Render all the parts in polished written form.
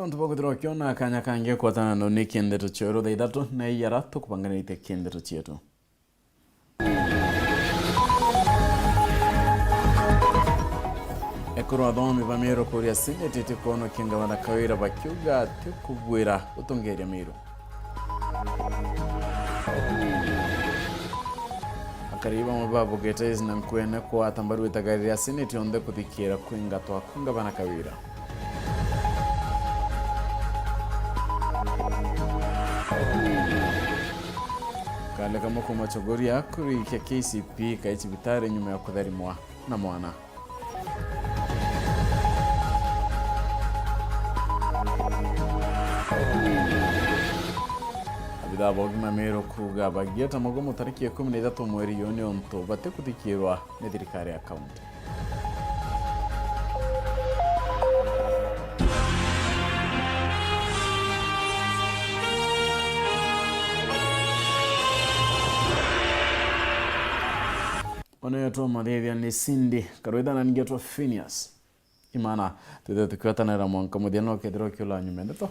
nontu bogithirokio na kanya kange kwatana no ni Nteto choro thaa Ithatu na iyara tukupanganite Nteto chietu. Ekuru athomi bamiro kuria Senate tikono kingabana kawira bakiuga tikugwira utongeria miro. Akariba mababu getezi na nkwene kwa tambaru itagari ya Senate onde kuthikira kwingatwa kungabana kawira. Kale kama kumachogoria kuri kia KCP kaitibitare nyuma ya kutharimwa na mwana. Abida bogima mero kuga bagieta magomo tariki ya 13 mweri yoni onto bate kuthikirwa ni thirikari ya kaunti. Oneto madhevya ni Cindy karoida na ningeto PHINEAS IMAANA tude tukiwatana na mwanka mudiano kedro kyola nyume Nteto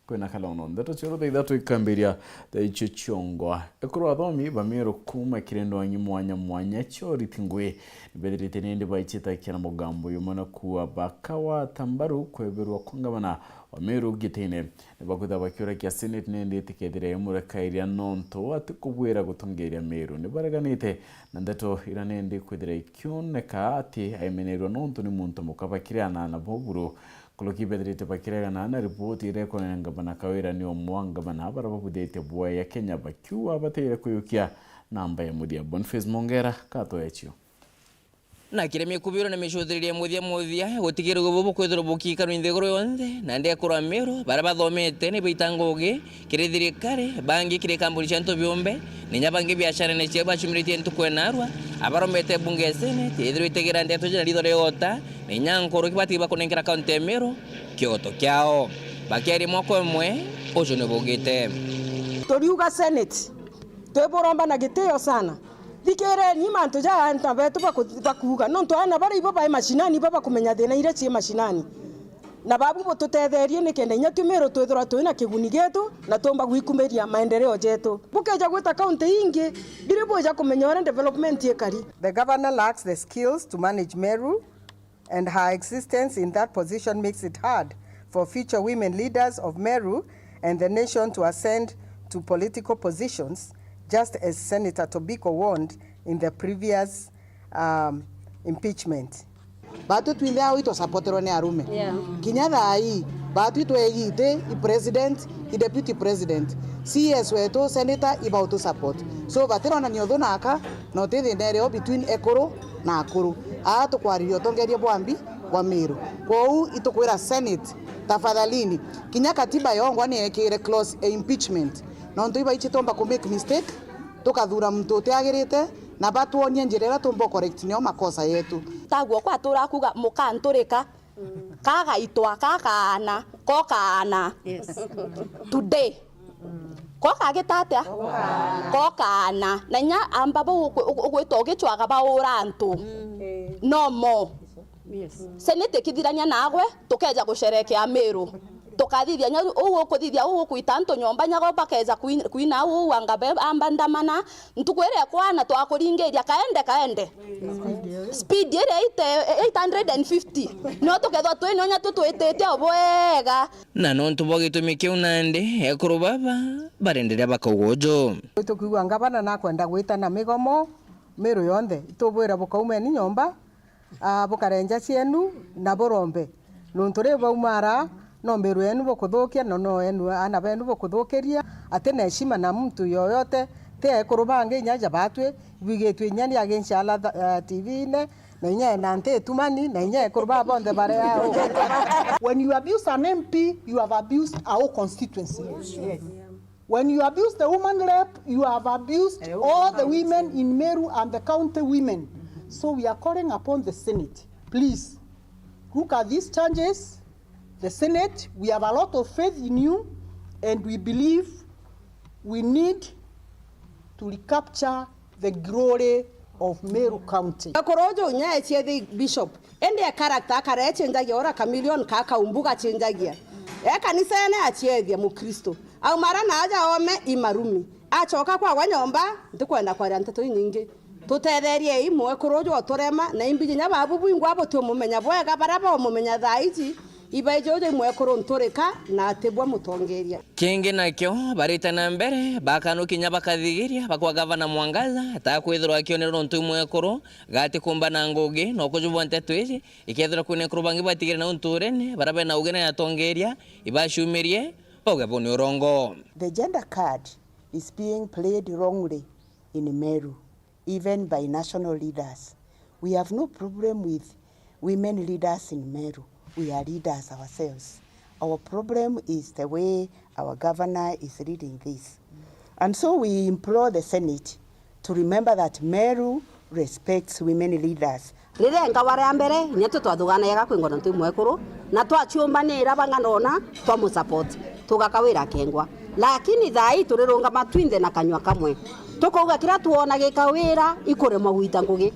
kwena kala ono Nteto choro thaa Ithatu ikambiria thaa icho chiongo ekuru athomi bamiro kuma kirendo anyi mwanya chori tingwe nibethirite nindi baichita kina mugambo yumana kuwa bakawa tambaru kweberwa kungabana wamiru gitine nibakutha bakiura kia Senate nindi tikethire mureka nonto atikubwira gutongeria miru nibareganite na Nteto ira nindi kwithira ikioneka ati aimenerwa nonto ni muntu mukabakiriana na boburu kuloki bethirite bakirana na report irekona ngabana kawira ni omwanga bana barabudete bwa ya Kenya bakiwa batire kuyukia namba ya mudia Boniface Mongera kato echio na kiremie kubiro na mishothiriria muthia gutigire gobobo kwithiro bukikaro indegoro yonde na nde akora mero barabathomete ni bitangoge kirithiri kare bangi kire kamburi chanto biombe ni nyabangi biashara ne cheba chimriti entu kwenarwa abaromete bunge Senate ithiro itegira Nteto jina lidore yota ni nyankoro kibati bakonengera kaunti mero kyoto kyao bakiari mwako mwe ojo bogete toriuga Senate tweboromba na giteo sana dikere ni manto ja anta beto bakuga nonto ana bari ibo ba mashinani baba kumenya thina ire ci mashinani na babu botutetherie ni kende nyatumero twethora twina kiguni getu na tomba gwikumeria maendeleo jetu bukeja gwita county ingi bire boja kumenya ore development yekari. The governor lacks the skills to manage Meru, and her existence in that position makes it hard for future women leaders of Meru and the nation to ascend to political positions, just as Senator Tobiko warned in the previous impeachment. Batu twinde au ito supportero ne arume. Kinya thai batu ito egite I president I deputy president. CS weto senator ibauto support. So batero na nyotho naka no tethinde nereo between ekoro na akuru. Ato kwaririo tongerie bwambi wa Meru. Kwou ito kwira Senate tafadhalini. Kinya katiba yongo ni ekire clause impeachment. Nonto iba ichitomba ku make mistake tukathura mtu utiagirite na batuonie njirera tumbo correct nio makosa yetu taguo kwa tura kuga mukanturika kaga itwa kakana kokana today koka gitatia kokana na nya ambabo ugwitoge chwaga baura ntu no mo Senate kithirania nagwe tukeja gusherekea Meru tukathithia nyaru uwo kuthithia uwo kuitanto nyomba nyago bakeza kuina uwo angabe ambandamana ntukwere kwana twakuringeria kaende speed ire 850 no tukethwa twino nya tutwitete obwega na no ntubogitumike unande ekuru baba barenderia bakaugojo tukiwa ngabana na kwenda gwita na migomo Meru yonde itubwira bukaume ni nyomba bukarenja cienu na borombe nuntore baumara no Meru enu bokuthukia no enu ana benu bokuthukiria atene heshima na mtu yoyote te kurubange nyaja batwe bigetwe nyani against ala TV ne na nya na Nteto mani na nya kuruba bonde bare yao. When you abuse an MP, you have abused our constituency. Yes. When you abuse the woman rep, you have abused all the women in Meru and the county women. So we are calling upon the Senate, please look at these changes. The Senate, we have a lot of faith in you, and we believe we need to recapture the glory of Meru County. Akorojo nya eche the bishop ende character kare chenjagia ora chameleon kaka umbuga chenjagia kanisa ene achiethia mukristo au mara na aja ome imarumi achoka kwa nyomba ndikwenda kwa Nteto nyingi tutetherie imwe kurojo turema na imbiji nya babu ingwa abo tumumenya bwega baraba mumenya thaici ibaijoje imwe kurunturika na atebwa mutongeria kingi nakyo baritana mbere bakanukinya bakathigiria bakwa gavana Mwangaza atakwithirwa akionera ntu imwe kuru gati kumba na ngugi no kujubwa Nteto ici ikethira kwine kurubangi batigire na unturene barabe na ugena yatongeria ibashumirie oge boni urongo. The gender card is being played wrongly in Meru, even by national leaders. We have no problem with women leaders in Meru. We are leaders ourselves. Our problem is the way our governor is leading this. And so we implore the Senate to remember that Meru respects women leaders. Rire nkawara mbere nyeto twathugana yaga kwingona ntu mwekuru na twachiumbanira banganona twa support tugakawira kengwa lakini thai turirunga matwinde na kanywa kamwe tukauga kira tuona gikawira ikure magwita ngugi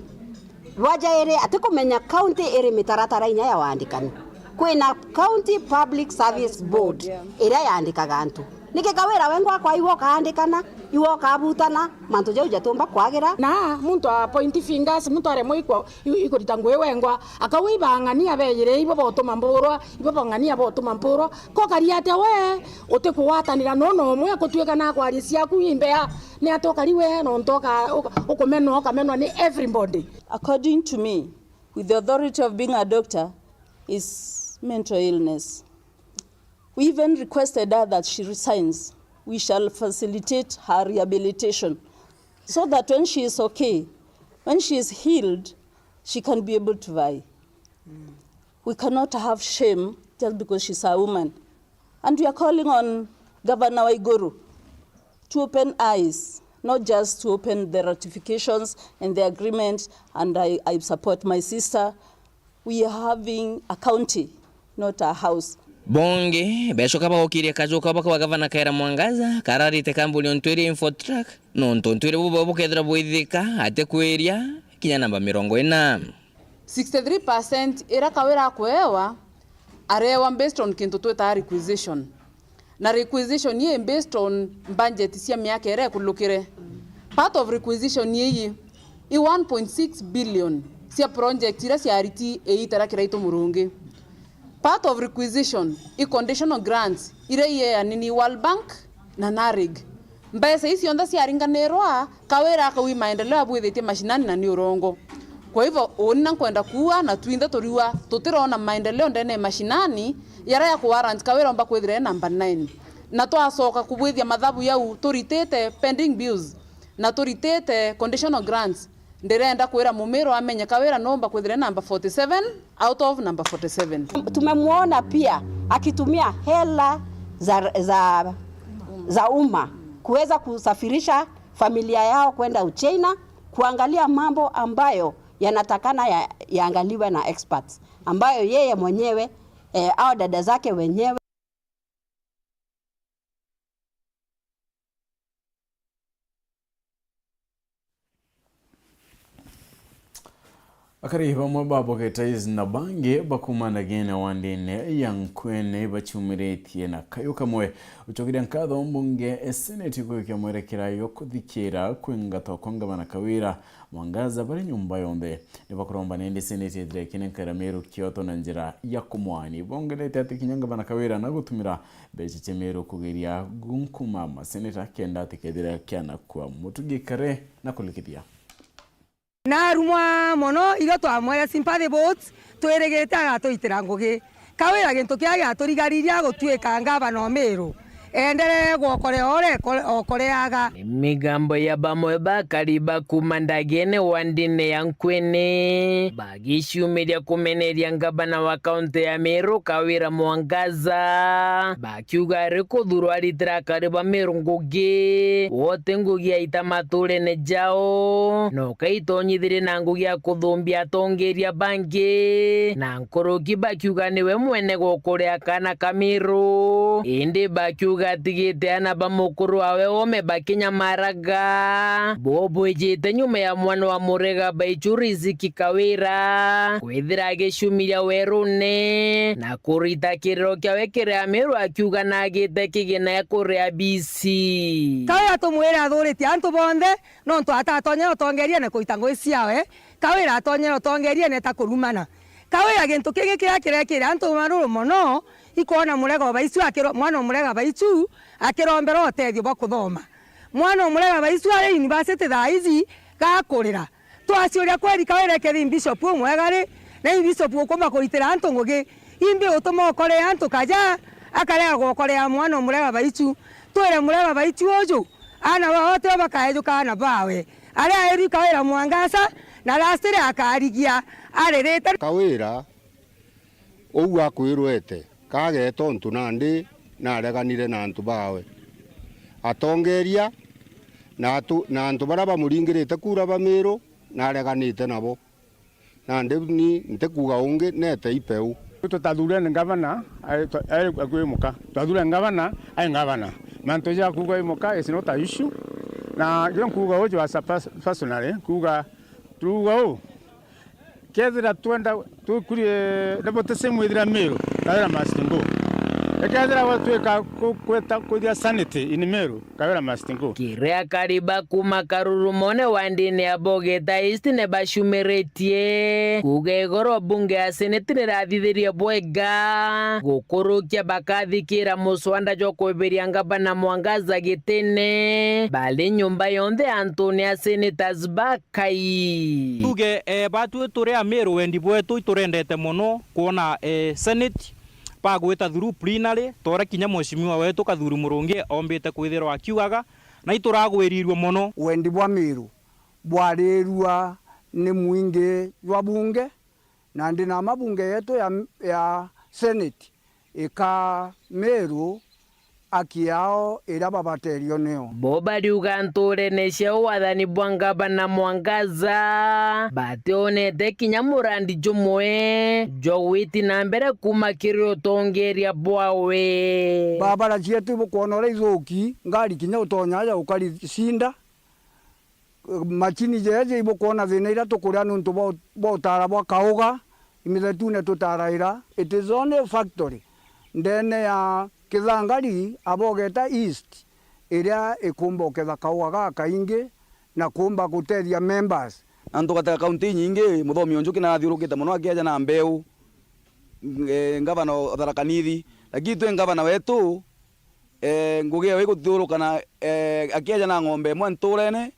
rwajaire atikumenya county iri mitaratara inya ya wandikani kwina county public service board ira yandikaga antu nikikawira wengwa kwa iwo kaandikana iwo kabutana mantu jau jatumba kwagira na muntu a point fingers muntu are moiko ikorita ngwe wengwa akawiba ngani abeyire ibo botuma mboro ibo bangania botuma mboro ko kariate we utikuwatanira no mwe akutweka na kwari ciaku imbea ni atokariwe no ntoka ukomenwa kamenwa ni everybody. According to me, with the authority of being a doctor is mental illness. We even requested her that she resigns. We shall facilitate her rehabilitation so that when she is okay, when she is healed, she can be able to vie. We cannot have shame just because she's a woman. And we are calling on Governor Weru to open eyes, not just to open the ratifications and the agreement, and I support my sister. We are having a county, not a house. Bonge beshoka bagokirie kajoka bakwa gavana Kaira Mwangaza kararite kambuni ontwiri infotrack no ntontwiri bubo kedra boithika ate kweria kinya namba 40 63% ira kawira kwewa arewa based on kintu tweta requisition na requisition ye based on budget cia miaka ere kulukire part of requisition ye i 1.6 billion cia project ira cia ariti eitara kiraito murungi. Part of requisition i conditional grants ire ye anini World Bank na NARIG mbesa isi onda ciaringanirwa kawira akawi maendeleo abwithite mashinani na ni urongo. Kwa hivyo ona kwenda kuwa na twinda toriwa tutirona maendeleo ndene mashinani yara ya kuwarrant kawira omba kwithire number 9 na twasoka kubwithia mathabu yau turitete pending bills na turitete conditional grants ndirenda kwira mumiro amenya kawira nomba kwithire number 47 out of number 47. Tumemuona pia akitumia hela za umma kuweza kusafirisha familia yao kwenda Uchina kuangalia mambo ambayo yanatakana yaangaliwe na experts ambayo yeye mwenyewe au dada zake wenyewe. Akari bamwe babogetize na bange bakumana gene wandine yankwene bachumiretie na kayo kamwe uchogira nkatho mbunge eseneti kwikya mwerekera yo kuthikira kwingato kongabana Kawira Mwangaza bari nyumba yombe nibakuromba nende seneti edrekene Karameru Kyoto na njira ya kumwani bongelete atikinyangabana Kawira na gutumira beche Meru kugeria gunkuma maseneta kenda tikedira kyana kwa mutugikare na kulikithia na rumwa mono iro twamwera sympathy votes tweregete agatoitira ngugi Kawira gintu kia gaturigariria gutwika ngavana Meru endere gwokore ore okoreaga migambo ya bamwe bakariba kumandagene wandine yankwene bagishumiria kumeneria ngabana wa kaunti ya Meru Kawira Mwangaza bakiuga rikuthurwo aritira kariba Meru ngugi wote ngugi aita maturene jao no kaitonyithire na ngugi ya kuthumbia tongeria bangi na nkoroki bakiuga niwe mwene gwokorea kana Kamiru indi bakiuga akiuga atigite ana bamukuru awe ome bakinya maraga bobo ejete nyuma ya mwana wa murega Riziki Kawira kwithira agishumiria Weru na kurita kiriro kiawe kiria Meru akiuga nagite kigina kuria BC Kawira tumwira athuriti antu bonthe no ntu atatonya utongeria ne kuita ngui ciawe Kawira atonya utongeria ne ta kurumana Kawira gintu kigi kiria antu maruru mono ikona murega baicu mwana murega baicu akirombera utethio bwa kuthoma mwana murega baicu ari university thaa ici gakurira twacioria kweri Kawira kethi bishop mwegari na bishop ukoma kuritira antu ngugi imbi utuma ukore antu kaja akarega gukorea mwana murega baicu twere murega baicu uju ana wote bakaejuka na bawe aria eri Kawira mwangasa na lastire akarigia arerete Kawira ou akwirwete kageto ntu nandi na areganire na antu bawe atongeria na antu bara bamuringirite kura ba Meru na areganite nabo nandi ni ntekuga ungi nete ipeu tutadhure ngavana ai akwimuka tutadhure ngavana ai ngavana manto ya kuga imuka is not a issue na yon kuga ojo as a personally kuga tuga kedra twenda tukurie dabote semwidra Meru Kawira mastingo ekadra watu kweta kudia sanity in Meru Kawira mastingo kirea kariba kuma karurumone wandine abogeta isti ne bashumeretie kugegoro bunge aseneti ne rathithirie bwega gukurukia bakathikira muswanda jokweberia ngabana Mwangaza gitene bali nyumba yonthe Antonia senators bakai tuge batu turea Meru wendi bwetu iturendete muno kuona senate pagweta through plenary tora kinya mweshimiwa wetu Kathuri Murungi ombite kwithirwa akiugaga na ituragwirirwo muno wendi bwa Meru bwarirwa ni mwingi wa bunge na ndina mabunge yetu ya senate ika Meru akiao ira babaterio neo boba riuga nture nesha wathani bwa ngabana Mwangaza bationete kinya murandi jumwe jowiti na mbere kuma kirio tongeria bwawe babara cietu bukonora izoki ngari kinya utonya ya ukari sinda machini jeje ibukona thina ira tukuria nuntu botara bwa kauga imiretune tutaraira it is only a factory ndene ya kithangari abogeta east iria ikumba ketha kauga gaka ingi na kumba gutethia members antu gata kaunti nyingi muthomi onjuki na thiurukite muno akiaja na mbeu ngavana Tharakanithi lakini twe ngavana wetu ngugi we guthiuruka na akiaja na ng'ombe mwe nturene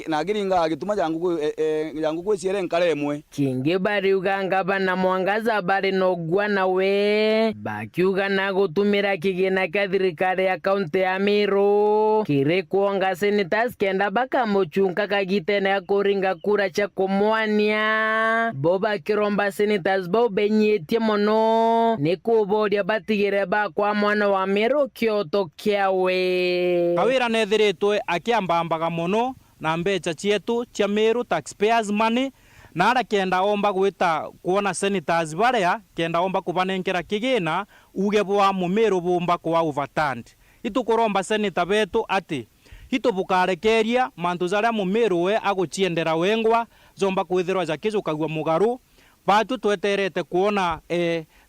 na agiringa agituma jangu kwiciere nkaremwe kingi bariuga ngabana Mwangaza bari nogwa nawe bakiuga na gutumira kigina kia thirikari ya kaunti ya Meru kiri kuonga senators kenda bakamuchunga kagitene ya kuringa kura cha kumwania boba kiromba senators bo benyetie muno ni kuboria batigire bakwa mwana wa Meru kioto kiawe Kawira nethiritwe akiambambaga muno na mbecha cietu cia Meru taxpayers money na ara kenda omba gwita kuona senators baria kenda omba kubanenkera kigina uge bwa Meru bomba kwa overturned itukuromba senator betu ati itubukarekeria mantu zaria Meru we aguchiendera wengwa zomba kwithirwa jakizo kagwa mugaru batu tweterete kuona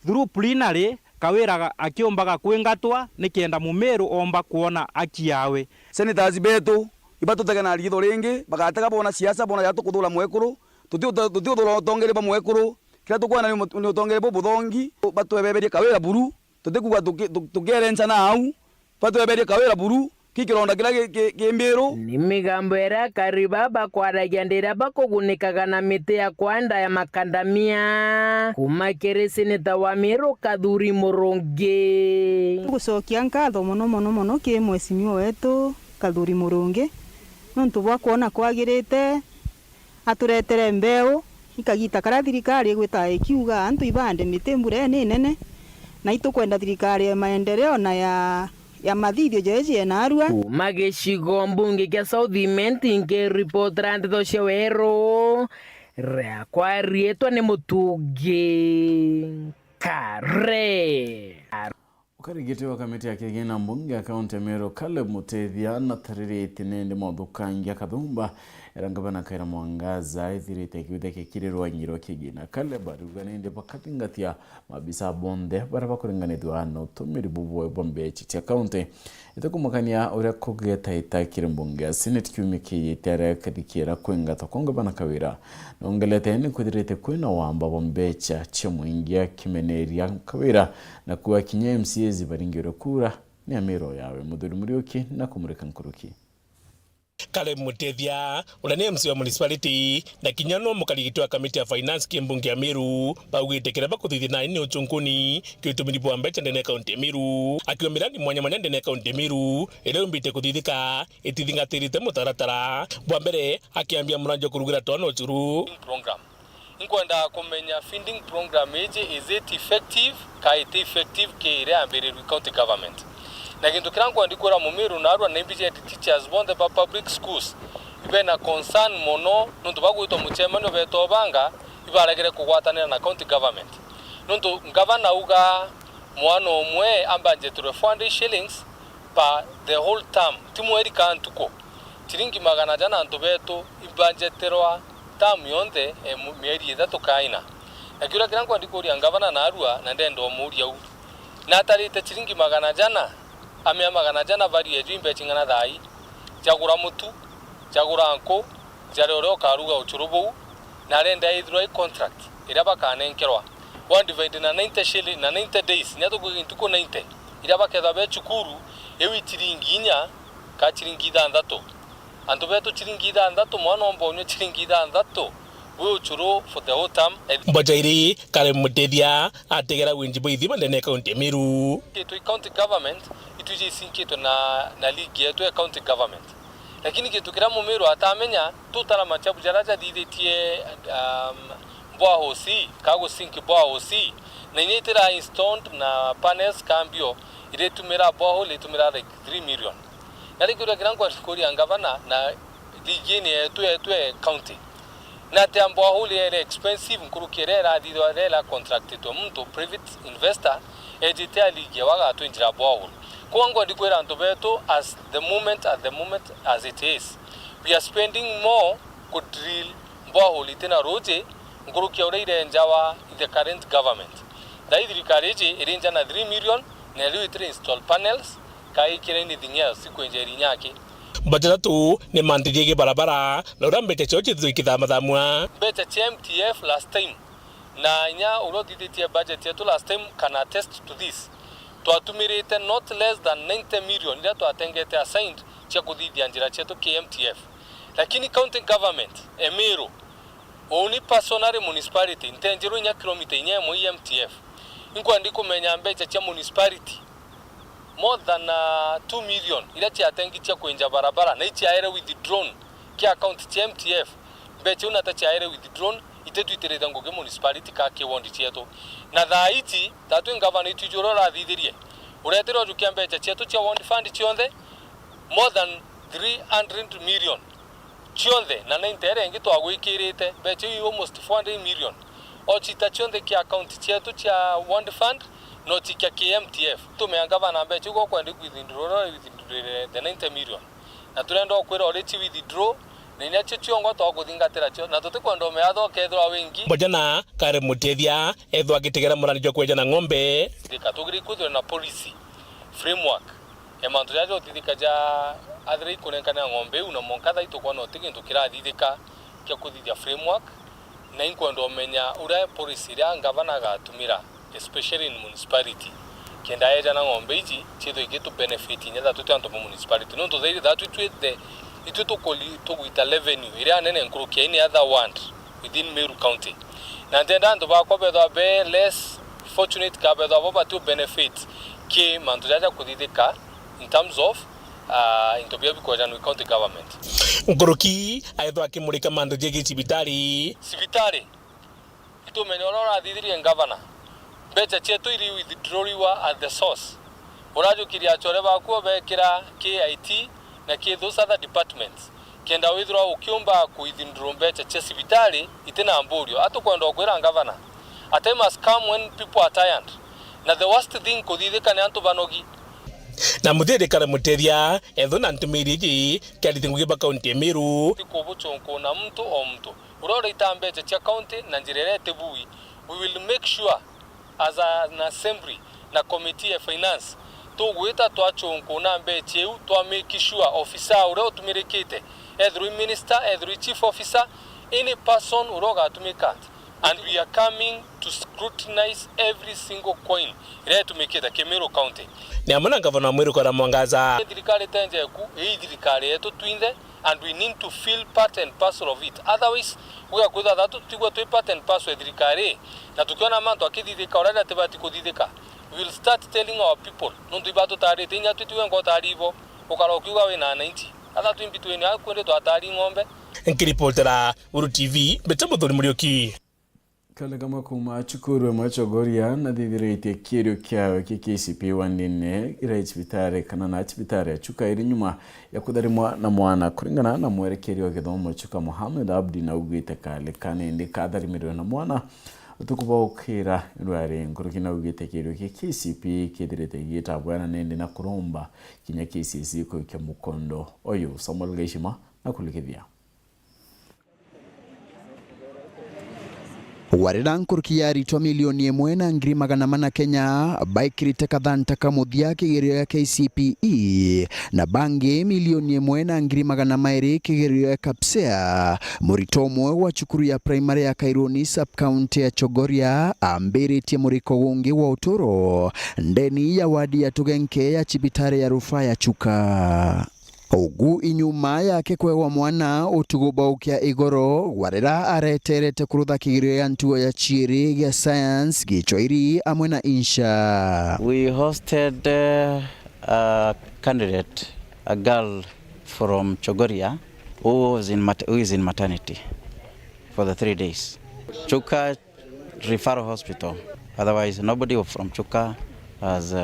through plenary Kawira akiombaga kwingatwa nikienda Meru omba kuona akiawe senators betu ibatutage na ritho ringi bagatega bona siasa bona yatu kuthula mwekuru tutithula tongere ba mwekuru kira tukwana ni tongere bo buthongi batwebeberie Kawira buru tutikuwa tugerenza na au batweberie Kawira buru kikironda kila kimbiru ni migambo era kariba bakwaragia ndira bakugunikaga na miti ya kwanda ya makandamia kuma kiri seneta wa Meru Kathuri Murungi gucokia ngatho muno ki mweshimiwa wetu Kathuri Murungi nontu bwa kuona kwagirite aturetere mbeu ikagita kara thirikari igwita ikiuga antu ibande miti mbure ni nene na itukwenda thirikari ya maendeleo na ya mathithio jeje na arua kuma gicigo mbunge kia Southiment nke report Nteto cia Weru rea kwa rietwa ni mutungi kare Ukarigiti wa kamiti ya kigina mbunge akaunti ya Meru Caleb Mutethia na tariri itinende mothukangia kathumba erangabana kaira mwangaza ithirite kiutheke kirirwa nyiro kigina Caleb aruganende bakatingatia mabisa bonde baraba kuringanithwa ano tumiri bubwe bombe chitia kaunti itakumakania uria kugeta itakire mbunge senate kiumiki itere kadikira kwengata kongabana kawira nongelete ni kudirite kwina wamba bombecha chimwingia kimeneria kawira na kuwa kinye MCAs baringiro kura ni amiro yawe muthuri murioki na kumurika nkuruki Caleb Mutethia urania MC wa municipality na kinyano mukarigitwa wa kamiti ya finance kimbunge ya Meru baugite kiraba kuthithina ini uchunguni kitumiri bwa mbecha ndene county ya Meru akiwa miradi mwanya ndene county ya Meru ile mbite kuthithika itithingatirite mutaratara bwa mbere akiambia muranjo kurugira tono churu program inkwenda kumenya funding program is it effective ka it effective ke ire ambere county government na kintu kirango ndikora mu Meru na arwa nembije teachers bonde pa public schools ibe na concern mono nuntu bagwito muchemano beto banga ibaregere kugwatanira na county government nuntu governor uga mwana omwe ambanje 400 shillings pa the whole term timweri kantuko chiringi magana jana ntu beto ibanje terwa term yonde mieri Ithatu kaina na kila kirango ndikori governor na arwa na ndendo muria u na tarite chiringi magana jana amia magana jana vari eju imbe chingana thai jagura mutu jagura anko jarero karuga uchurubu na renda ithro contract ira bakanenkerwa one divide na 90 shilling na 90 days nyato kugintuko 90 ira baketha be chukuru ewi chiringi nya ka chiringi thanthatu antu beto chiringi thanthatu mwana ombonyo chiringi thanthatu uchuru for the whole term Bajairi Caleb Mutethia ategera winjibo ithima ndene county ya Meru kitu county government ituje sinkitu na league yetu ya county government lakini kitu kira mu Meru atamenya tutala machabu jaraja dithetie bwa hosi kago sinki bwa hosi na inetira installed na panels cambio ile tumira bwa hole tumira like 3 million na kitu kira kwa skori governor na league yetu county na tembo hole ile expensive nkurukerera didorela contracted to mtu private investor ejitia league waga twinjira bwa hole kwangu ndikwera nto beto at the moment as it is we are spending more to drill borehole tena roje ngurukia ureire njawa in the current government daidri kareje irinja na 3 million na leo install panels kai kireni dinya siku enjeri nyake Bajara tu ni mantidiege barabara na urambeche choche tuikithama thamwa becha MTF last time na nya urodiditie budget yetu last time can attest to this twatumirite not less than 90 million ila twatengete assigned cha kuthithia njira chetu KMTF lakini county government Meru only personal municipality ntenjiro nya kilomita inye mo MTF inko ndiko menya mbecha cha municipality more than 2 million ila cha tengi cha kuenja barabara na ichi aere with the drone kia account cha MTF becha una ta aere with the drone itetu itereta ngoge municipality ka kewondi cheto na thaiti tatu ngavana itujorora thithirie uretero jukia mbecha chetu cha wond fund chionde more than 300 million chionde na 90 ngi twagwikirite becha almost 400 million ochita chionde kia account chetu cha wond fund no tikia KMTF tumeangava na mbecha uko kwa ndi withdraw the 90 million na turendo kwera already withdraw nenya chichiongo to kuthingatira cho na tutikwenda meatho kethwa wingi Bajana Caleb Mutethia ethwa gitegera murani jwa kweja na ng'ombe dikatugiri kuthwe na policy framework emantu yajo thithika ja athiri kunenkana ng'ombe una monkatha itukwa no tigintu kirathithika kya kuthithia framework na inkwenda menya ura policy ya governor gatumira especially in municipality kenda yeja na ng'ombe iji chitho igitu benefit nyatha tutanto municipality no to they that we the ituto koli to with revenue ira nene nkurukia ini other want within Meru County na ndenda ndo ba ko bedo be less fortunate ka bedo abo to benefit ki mantu jaja kudidika in terms of into be because and county government nkuruki aitho akimurika mandu jegi cibitari ito menyorora thithiri governor becha chetu iri withdrawiwa at the source urajo kiria chore bakuo bekira KIT na those other departments kenda withdraw ukiomba withdraw mbecha cha civitali itena amburio atukwenda kwera governor at time has come when people are tired na the worst thing kuthithika ni antu banogi na muthiri kara muteria etho na ntumirigi kiarite ngugiba kaunti ya Meru kubuchonko na mtu o mtu urora itambeje cha county na njirerete bui. We will make sure as an assembly na committee ya finance to gwita twachonko na mbeche to make sure officer ure otumirikite every minister every chief officer any person uroga tumika, and we are coming to scrutinize every single coin ile tumikita Meru County. Ni amana gavana Meru kwa mwangaza Dirikali tenje ku dirikali yetu twinde, and we need to feel part and parcel of it. Otherwise we are going to tigwa to part and parcel ya dirikali na tukiona manto akididika orada tebati kudidika, we will start telling our people nundu ibatu tari tinya twitiwe ngo tarivo ukalokiwa we na 90 atha twimbitweni akwende twatari ng'ombe. Nkiripotera Weru TV Betamudhuri Murioki kale kama kuma chukuru machogoria na thithirite kirio kiawe KCP wandine ira chibitare kana na chibitare chuka iri nyuma ya kutharimwa na mwana kuringana na mwerekeri wa githomo chuka Mohamed Abdi na ugite kale kana indi katharimirwe na mwana utukubokira rwari ngurukina ugite kirio KCP kithirite gita bwana nende na kuromba kinya KCC ko kya mukondo oyo Samuel Gaishima na kulikithia warira nkurki ya ritwa milioni 1.4 Kenya baikirite kathanta kamuthia kigerio ya KCPE na bangi milioni 1.2 kigerio ya kapsea murito mwe wa chukuru ya primary ya Kaironi sub county ya Chogoria ambiritie muriko wungi wa utoro ndeni ya wadi ya Tugenke ya chibitare ya rufaa ya Chuka. Ugu inyuma yake kwewa mwana utugubaukia igoro warira areterete kurutha kigirio ya ntuo ya chiri ya science gichoiri amwe na insha. We hosted a candidate, a girl from Chogoria who is in maternity for the 3 days. Chuka Referral Hospital. Otherwise nobody from Chuka has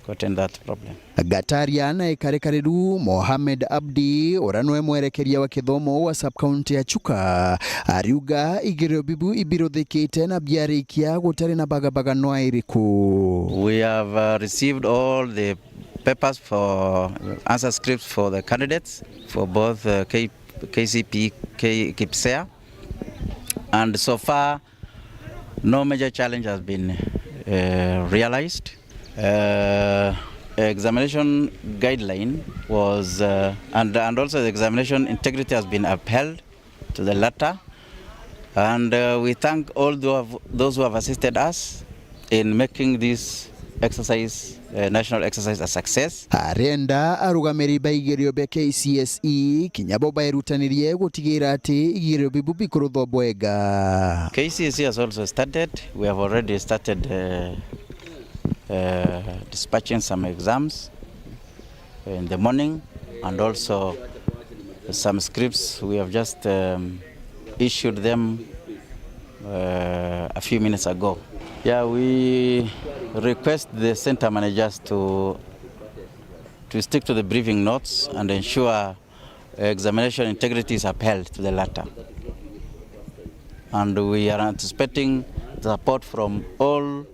gotten that problem. Gataria na ikarekariru Mohamed Abdi oranwe mwerekeria wa kithomo wa sub-county ya Chuka ariuga igirio bibu ibirothikite na biarikia gutari na bagabaga no airiku. We have received all the papers for answer scripts for the candidates for both KCP, KPSEA, and so far no major challenge has been realized. Examination guideline was and also the examination integrity has been upheld to the latter, and we thank all those who have assisted us in making this exercise, national exercise, a success. Arenda arugamiri baigirio be KCSE kinyabo bairutanirie gutigira ati igirio bibu bikurutho bwega. KCSE has also started. We have already started dispatching some exams in the morning, and also some scripts we have just issued them a few minutes ago. Yeah, we request the center managers to stick to the briefing notes and ensure examination integrity is upheld to the latter. And we are anticipating the support from all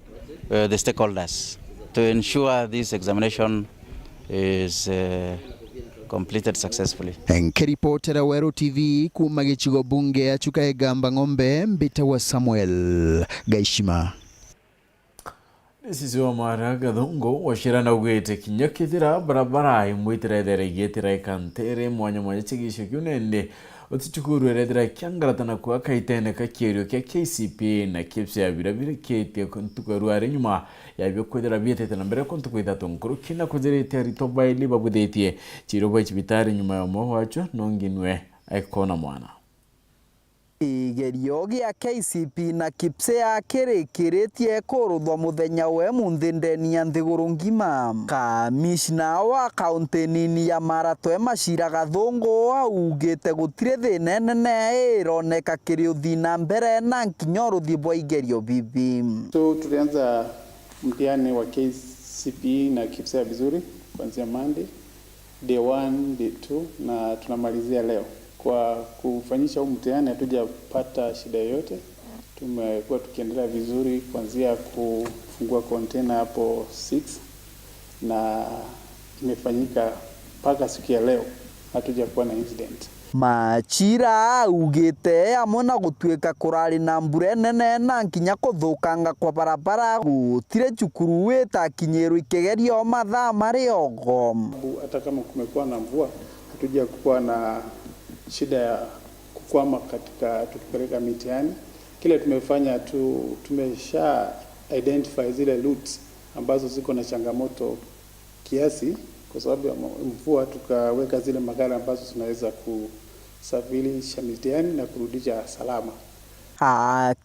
the stakeholders to ensure this examination is completed successfully. Nkiripotera Weru TV kuma gichigo bunge ya Chuka Egamba Ng'ombe mbita wa Samuel Gaishima. Sisi wa maraga dhungo washirana ugete kinyakithira barabara imwitira getira ikantere mwanya chigisho kyunende utichukuru eredera kyangaratana kwa kaitene kakirio kya KCP na KPSEA birabire kete kuntukarware nyuma yabyo kwedera bietete na mbere kuntuko Ithatu nkuru kina kuzerete ritobaili babudetie chirobo chibitari nyuma ya moho wacho nonginwe aikona mwana. Igerio gya KCP na KPSEA kirikiritie kuruthwa muthenya we munthindeni ya nthiguru ngima. Kamishna wa kaunti nini ya Maratwe Machira Gathungu augite gutire thina nene ironeka kiriuthi na mbere na nkinya ruthi bwa igerio bibi. So tulianza mtihani wa KCP na KPSEA vizuri kuanzia Monday, day 1, day 2 na tunamalizia leo. Kwa kufanyisha huu mtihani hatujapata shida yoyote. tumekuwa tukiendelea vizuri kuanzia kufungua container hapo 6 na imefanyika mpaka siku ya leo hatujakuwa na incident. Machira ugite amona gutweka kurari na mbure nene na nkinya kuthukanga kwa barabara gutire cukuru wetakinyero ikigerio mathaa mariogo. Hata kama kumekuwa na mvua hatujakuwa na shida ya kukwama katika tukipeleka mitihani. Kile tumefanya tumesha identify zile routes ambazo ziko na changamoto kiasi kwa sababu ya mvua, tukaweka zile magari ambazo zinaweza kusafirisha mitihani na kurudisha salama.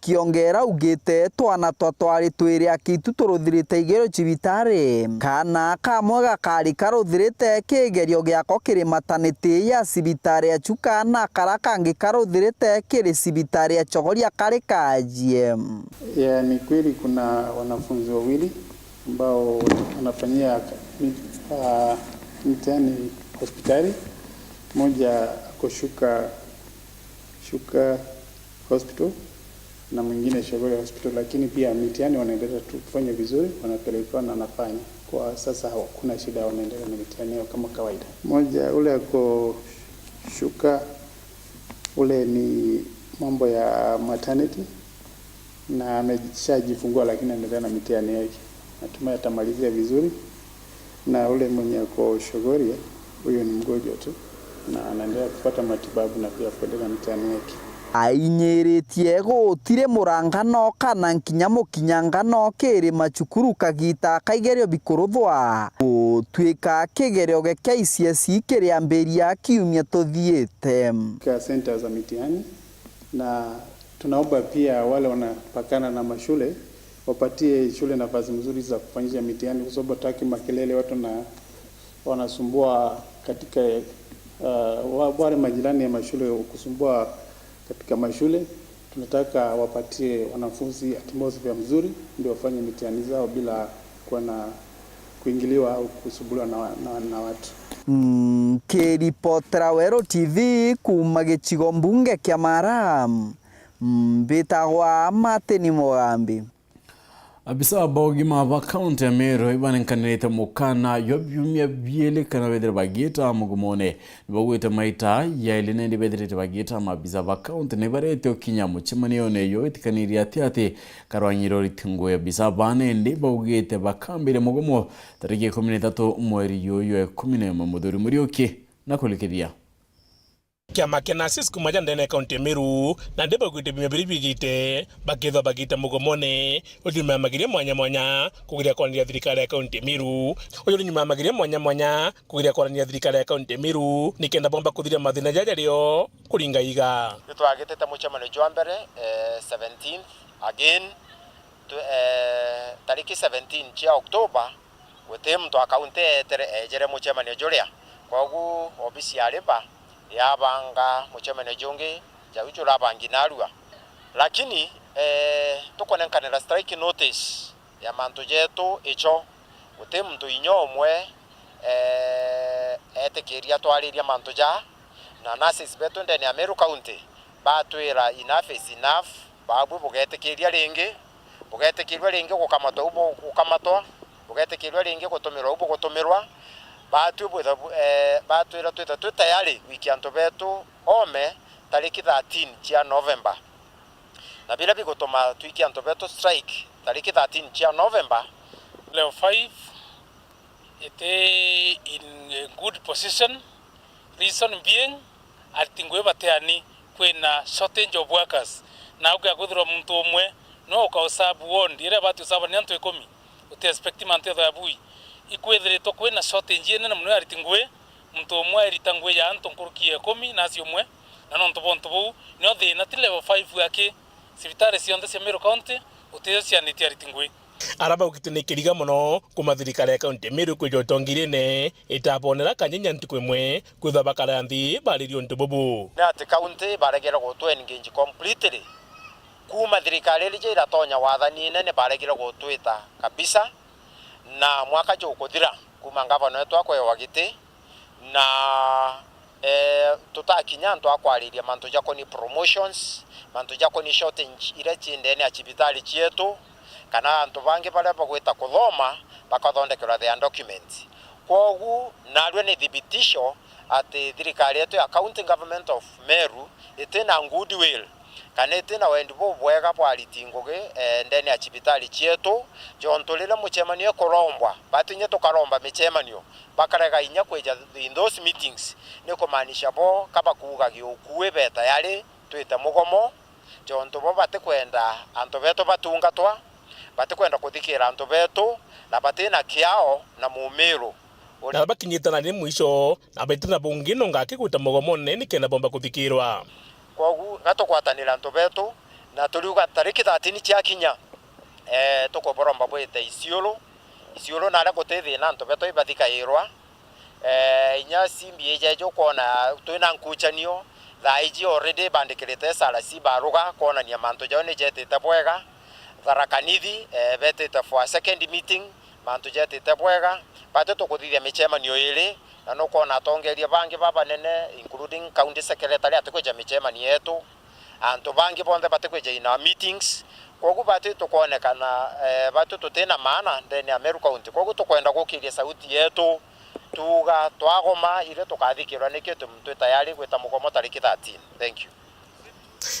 Kiongera ugite twana twatwari twiri akitu turuthirite igero cibitari kana kamwe gakari karuthirite kigerio giako kiri maternity ya cibitari ya Chukana kara kangi karuthirite kiri cibitari ya Chogoria kari kajie. Ni kweli kuna wanafunzi wawili ambao wanafanyia mitihani hospitali, moja ako Shuka hospital na mwingine Chogoria hospital, lakini pia mitihani wanaendelea kufanya vizuri, wanapelekwa na nafanya. Kwa sasa hakuna shida, wanaendelea na mitihani yao kama kawaida. Moja ule ako Shuka, ule ni mambo ya maternity na ameshajifungua, lakini anaendelea na mitihani yake. Natumai atamalizia vizuri. Na ule mwenye ako Chogoria, huyo ni mgonjwa tu na anaendelea kupata matibabu na pia kuendelea na mitihani yake. Ainyiritie gutire murangano kana nkinya mukinyangano kiri macukuru kagita kaigerio bikuruthwa twika kigerio ge KCSE kiri amberia kiumia tuthiete kwa center za mitihani, na tunaomba pia wale wanapakana na mashule wapatie shule nafasi nzuri za kufanyisha mitihani, kwa sababu hataki makelele, watu wanasumbua katika wale majirani ya mashule kusumbua katika mashule. Tunataka wapatie wanafunzi atmosphere mzuri ndio wafanye mitihani zao bila kuwa na kuingiliwa au kusumbuliwa na watu. Kiripotera Weru TV kuma gicigo mbunge kia Mara mbitagwa Mateni Mugambi. Abisa bogima ba county ya Meru ibanenkanirite mukana yobyumya byele kana bedere bagita mugumone bagwete maita yaile ndi bedere bagita mabisa ba county ne barete okinya muchimani yone yo itikaniria ati karwanyiro ritingo ya bisa bane ndi bagwete bakambire mugumo tariki 13 mweri yoyo 10 muduri muri oki nakulikiria Kiama kena sisku maja ndene kaunti Meru na ndeba gwite bimebiribigite bakitho bagita mugomone unyuma magiria mwanya kugiria kwa thirikari ya kaunti Meru unyuma magiria mwanya kugiria kwa thirikari ya kaunti Meru nikenda bomba kuthiria mathina jajario kuringa iga twagitete muchamano jwa mbere 17 again tariki 17 cia Oktoba gute mtu akaunti ejere muchamano juria kogu obisi aliba yabanga muchemene jonge jawuchura bangi narua, lakini tukonenkanira strike notice ya mantu jetu icho gute mtu inyomwe etekeria twariria mantu ja na nurses betu ndani ya Meru County batwira enough is enough babu bugetekeria ringi gukamatwa bugetekeria ringi gutumirwa batwira twita tayari wiki antu betu ome tariki 13 cia November na bila bigotoma twiki antu betu strike tariki 13 cia November. Level 5 in a good position, reason being atingwe bateani kwena shortage of workers na ukaguthira muntu umwe no ukausabu won dire batu saba ni antu 10 uti expect mantu ya bui ikwethiritwo kwina shortage nene muno aritingwe muntu umwe eritangwe ya antu nkurukie 10 na cio umwe na no ntobo no thina ti level 5 yake cibitari cionthe cia Meru County utio cianite aritingwe araba ukitene kiriga muno kuma thirikari ya kaunti Meru kujotongirene itaponera kanyenya ntuku imwe kwitha bakaranthi baririo ntububu na ati kaunti baregera gutwe engage completely kuma thirikari iri iratonya wathani nene baregera gutwita kabisa na mwaka jo kuthira kuma ngavana wetu akwe wagite na tutakinya nto akwariria manto jako ni promotions manto jako ni shortage ile chindene ya chibitali chietu kana antu bangi bale bagwita kuthoma bakathondekera their documents kogu narwe ni thibitisho ati thirikari yetu ya county government of Meru itina goodwill kana itina wendi bwega bwariti ngugi ndene ya chibitali chietu jontulile muchemanio korombwa batinye tukaromba michemanio bakarega inya kweja in those meetings niko maanisha bo kaba kuuga giukue beta yali twita mugomo jonto bo batikwenda anto beto batungatwa batikwenda kuthikira anto beto na batina kiao na mumiro na bakinyitana ni mwisho na betina bungino ngakiguta mugomo neni kena bomba kuthikirwa kogu gatokwatanira anto beto na tuliuga tariki 13 cia kinya tukoboromba bwete isiolo na ragotethi na anto beto ibathika irwa inya simbi ejejo kona twina nkuchanio thaiji already bandikirite sala si baruga kona ni manto jone jete tabwega tharakanithi betete for a second meeting manto jete tabwega bate tukuthithia michemanio iri na no kona tongeria bangi baba nene including county secretary atekweja michemanio yetu anto bangi bonde batekweja ina meetings kogu bate tukonekana bate tutena maana ndene ya Meru County kogu tukwenda gukiria sauti yetu tuga twagoma ile tukathikirwa nikitu mtu tayari gwita mugomo tariki 13. Thank you.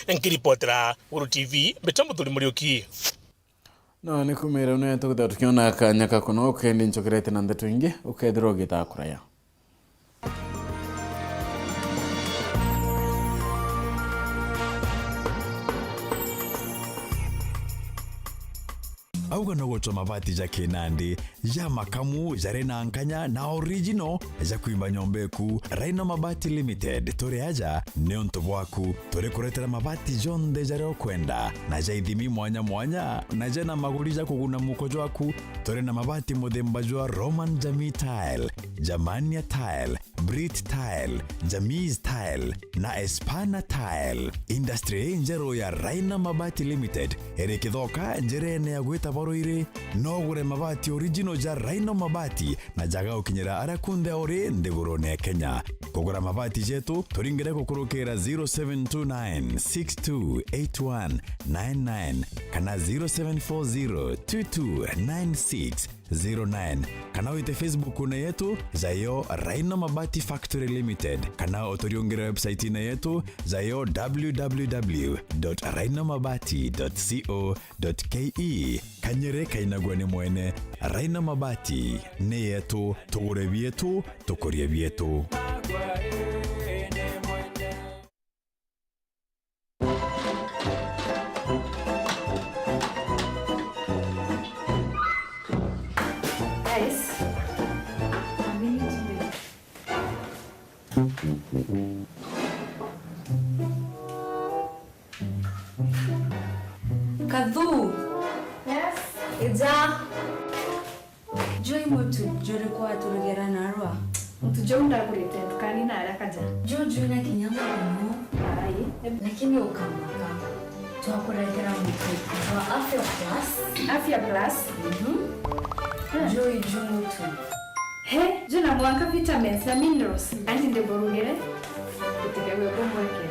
Enkiripotera Weru TV betambo tuli murioki no nikumira une tukutha tukiona kanya kakono kendi nchokerete na Nteto ingi ukethirwo gitakuraya auga no gotwa mabati ja kinandi ya makamu jare na nkanya na original ja kuimba nyombeku Raino Mabati Limited tore aja neonto bwaku tore kuretera mabati jonde jare okwenda na ja ithimi mwanya na jana maguri ja kuguna mukojo waku tore na mabati muthemba jwa Roman Jamii Tile, Jamania Tile, Brit Tile, Jamiz Tile na Espana Tile. Industry njero ya Raino Mabati Limited erekithoka njerene ya gwita boroire no gure mabati original ja Raino Mabati na jaga ukinyira arakunde ori ndigurone Kenya kugura mabati jetu turingire kukurukira 0729628199 kana 0740229609 kana wite Facebook na yetu zayo Raino Mabati Factory Limited kana otoriongera website na yetu zayo www.rainomabati.co.ke kanyere kainagwa ni mwene Raino Mabati ne yetu tugure bietu tukorie bietu. Kadhu. Yes. Eza. Joy motu jore kwa turugera narwa. Mtu jonda kulete tukani na arakaja. Jojo na kinyama no. Ai. Lakini ukamaka. Tuakuragera mtu wa afya plus. Afya plus. Joy motu. He, jona mwanga vitamins na minerals. Anti ndeborugere. Kutegewe bombo yake.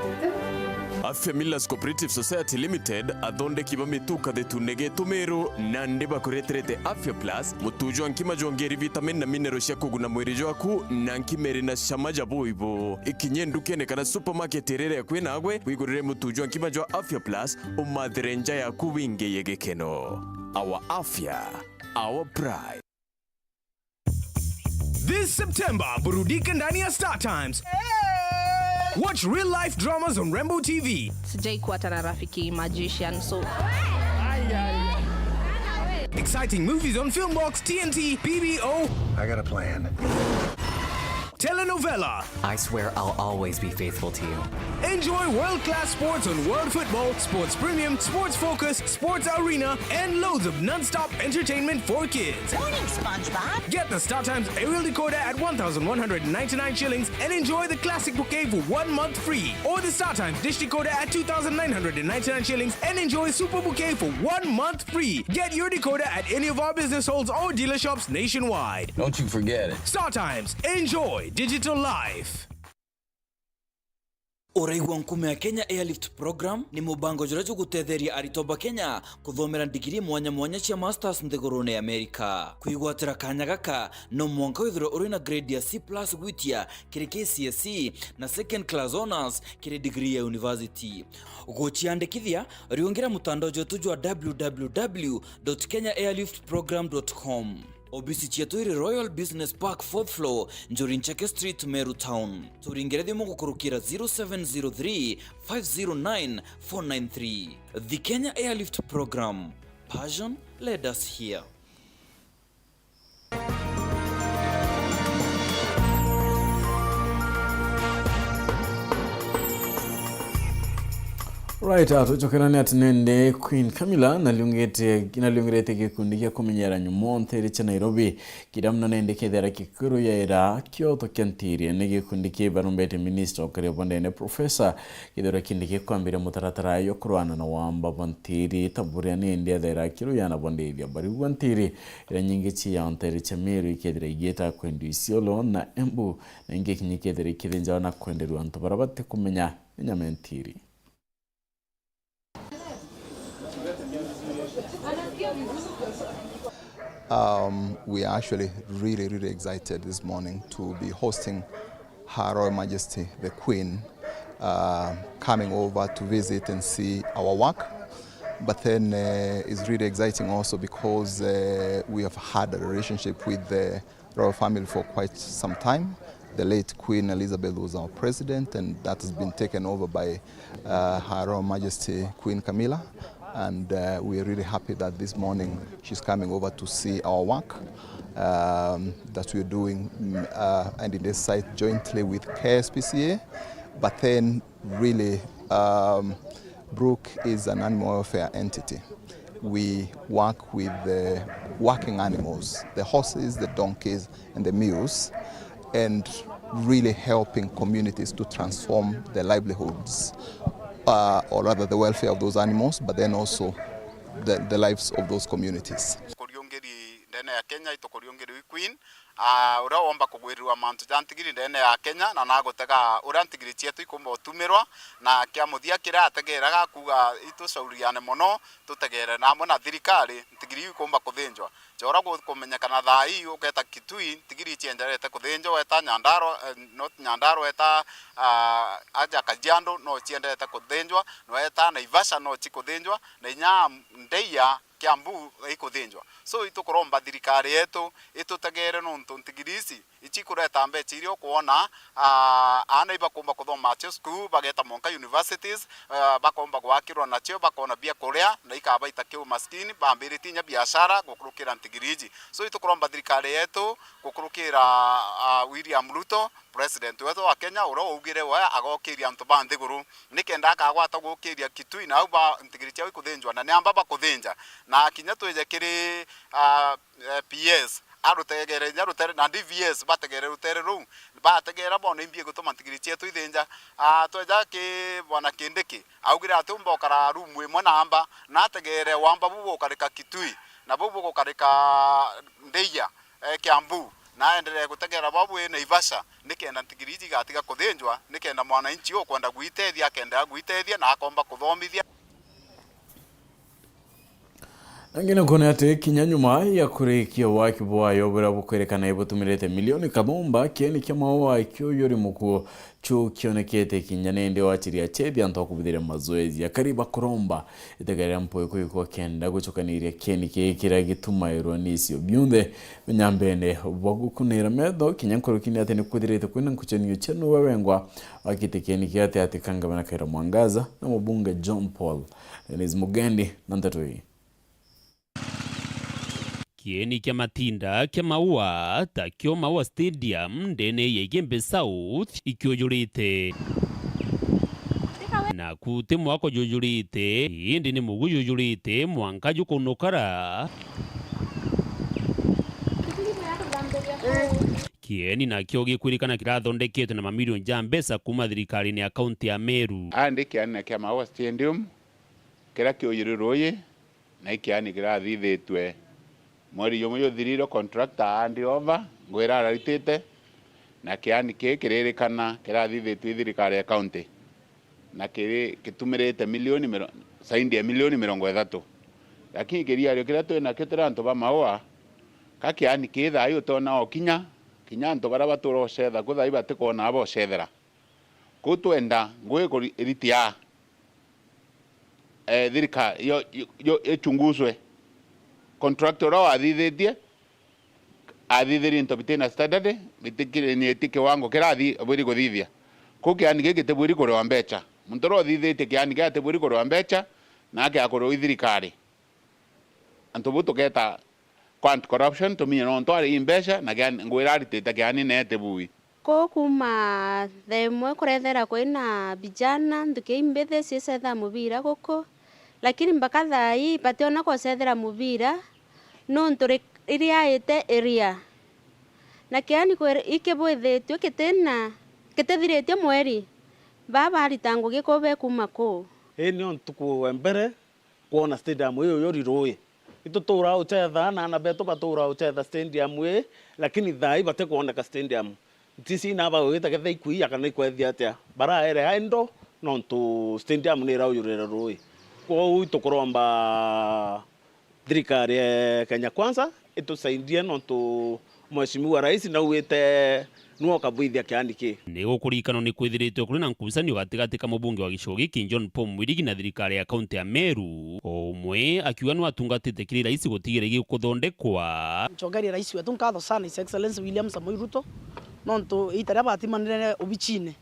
Afya Millers Cooperative Society Limited athonde kiba mituka de tunege tumero na ndeba kureterete Afya Plus mutujo ankima jongeri vitamin na minerals ya kuguna mwiri jwaku na nkimeri na shamaja boibo ikinye ndukene kana supermarket erere kwena agwe wigurire mutujo ankima jwa Afya Plus umadrenja ya kuwinge yegekeno. Our Afya, our pride. This September, burudika ndani ya Star Times. Watch real-life dramas on Rainbow TV. Sijai kuwa tana rafiki magician, so... Exciting movies on Filmbox, TNT, PBO. I got a plan. Telenovela. I swear I'll always be faithful to you. Enjoy world-class sports on World Football, Sports Premium, Sports Focus, Sports Arena, and loads of non-stop entertainment for kids. Morning, SpongeBob. Get the StarTimes aerial decoder at 1,199 shillings and enjoy the classic bouquet for 1 month free. Or the StarTimes dish decoder at 2,999 shillings and enjoy super bouquet for 1 month free. Get your decoder at any of our business halls or dealer shops nationwide. Don't you forget it. StarTimes. Enjoy digital life. Uraigwa nkume ya Kenya Airlift Program ni mubango jura gutetheria aritoba Kenya kuthomera digiri mwanya mwanya cia masters nthigurune ya Amerika. Kwigwatira kanya gaka no mwanka withiro uri na grade ya C+ gwitia kiri KCSE na second class honors kiri degree ya university. Ugochiandikithia riongera mutandao jotu jwa www.kenyaairliftprogram.com. Obisi chetu iri Royal Business Park 4th floor Njuri Ncheke Street, Meru Town. Turingere thimo gukurukira 0703 509 493. The Kenya Airlift Program. Passion led us here. Right, tuchokerani atinende Queen Camilla naliungirete gikundi gya kumenyera nyumonte cha Nairobi kidamna nende kethera kikuru ya era Kyoto Kentiri ne gikundi ke barumbete minister okare bondene professor kidora kindi ke kwambira mutaratara yo kurwana na wamba bantiri tabure nende era kiru yana bonde ya bari bantiri era nyingi chi ya ontere cha Meru ikedera igeta kwendu Isiolo na Embu na inge kinyikedera kidenja na kwenderu anto barabate kumenya nyamentiri. We are actually really excited this morning to be hosting Her Royal Majesty the Queen coming over to visit and see our work. But then it's really exciting also because we have had a relationship with the royal family for quite some time. The late Queen Elizabeth was our president, and that has been taken over by Her Royal Majesty Queen Camilla. And we are really happy that this morning she's coming over to see our work that we're doing and in this site jointly with KSPCA. But then really, Brook is an animal welfare entity. We work with the working animals, the horses, the donkeys, and the mules, and really helping communities to transform their livelihoods. Or rather the welfare of those animals, but then also the lives of those communities. Ndene ya Kenya itokoriongeri Queen ura omba kugwirwa mantu jantigiri ndene ya Kenya na nagotega ura ntigiri cietu ikumba otumirwa na kia muthia kira ategeraga kuga itucauriane muno tutegere na mona thirikari ntigiri ikumba kuthinjwa jora kumenyekana Thaa hii uketa Kitui ntigiri cienjerete kuthinjwa weta Nyandaro not Nyandaro weta aja Kajiando no cienderete kuthinjwa no weta Naivasha no cikuthinjwa na inya Ndeia Kiambu ikuthinjwa so itukoromba thirikari yetu itutegere no ntigirisi ichikureta mbecha irio kuona ana ibakomba kuthoma acio school bageta monka universities bakomba gwakirwa nacio bakona bia kuria na ikaba itakio maskini bambiriti nya biashara gukurukira ntigiriji so itukoromba thirikari yetu gukurukira William Ruto president wetu wa Kenya uro ugire wa agokiria antu banthiguru nikenda akagwata gukiria Kitui na uba ntigiriji au kuthinjwa na niamba bakuthinja na kinya twije kiri PS arutegere nyarutere na DVS bategere rutere ru bategera bona imbie gutuma ntigiri cietu ithinja tweja ki bwana Kindiki augira atumba kara rumu imwe namba na ategere wamba bubu karika Kitui na bubu karika Ndeia Kiambu na endelee gutegera babu ene Naivasha nikenda ntigiriji gatiga kuthinjwa nikenda mwananchi ukwenda gwitethia kenda gwitethia na akomba kuthomithia. Angine kone ate kinyanyuma ya kurikia waki bwayo bura bukwerekana ibutumirete milioni kabomba kieni kiamawa ikyo yori mukuo chu kionekete kinyanende wachiria chedi anto kubidire mazoezi ya kariba kuromba itegere mpoe kwa kenda guchokaniria kieni kira gituma ironisio byunde nyambene bagukunira medo kinyankoro kini ate nikudirete kwina nkuchenyo chenu wawengwa akite kieni kiate ate kangabana kaira mwangaza na mbunge John Paul Enes Mugendi na Nteto hii. Kieni kia matinda kia maua ta kio maua stadium ndene yegembe South ikiojurite na kute mwako jujurite hindi ni mugu jujurite mwanka jukonokara kieni na kio gikwirikana kirathondekete na mamilioni ja mbesa kuma thirikari-ini ya kaunti ya Meru andi kiani kia maua stadium kira kiojuriroye na ikiani kirathithitwe mweri yomo thiriro contractor andi over ngwira aritite na kiani kiririkana kirathithitwe thirikari ya county na kitumirite milioni saindi ya milioni 30, lakini kiria rio kira twina kitira antu ba maua kakiani kitha ayo tona okinya antu bara baturo cetha kutha iba tikona abo cethera kutwenda ngwe ko iritia thirika yo echunguzwe contractor wa athithirie ntobitena standard bitikire ni etike wango kirathi buri guthithia kukiani gikite buri koro mbecha muntoro thithite kiani gate buri koro mbecha nake akoro ithirikari antu buto geta quant corruption to me no ntwari mbecha na kiani ngwiraritite kiani nete bui ko kuma themwe kurethera kwina bijana nduke imbethe cisetha mubira guko lakini mpaka thai pationa ko cethera mubira no nturi iria ite area na kiani ko ikebwethetio kitethirĩtio mweri baba ritango gikobe kuma ko ni ontuku mbere kuona stadium hiyo yoriroi itutura uchetha na beto batura uchetha stadium we lakini thai bate kuoneka stadium tisi na ba wita ketha ikui yakana ikwethia atia bara ere haindo no ntu stadium ni rauyurira roi ko itukuromba thirikari Kenya Kwanza itusaidie no ntu mheshimiwa rais na uite nuo kabuithia kiandiki ni gukurikano ni kwithiritwe kuri na nkucanio gatigati ka mubunge wa gicogi ki John Paul Mwirigi na thirikari ya kaunti ya Meru omwe akiuga no atungatite kiri rais gutigira gikuthondekwa mchongeri rais wetu nkatho sana His Excellency William Samoei Ruto nonto itara batimanire obichine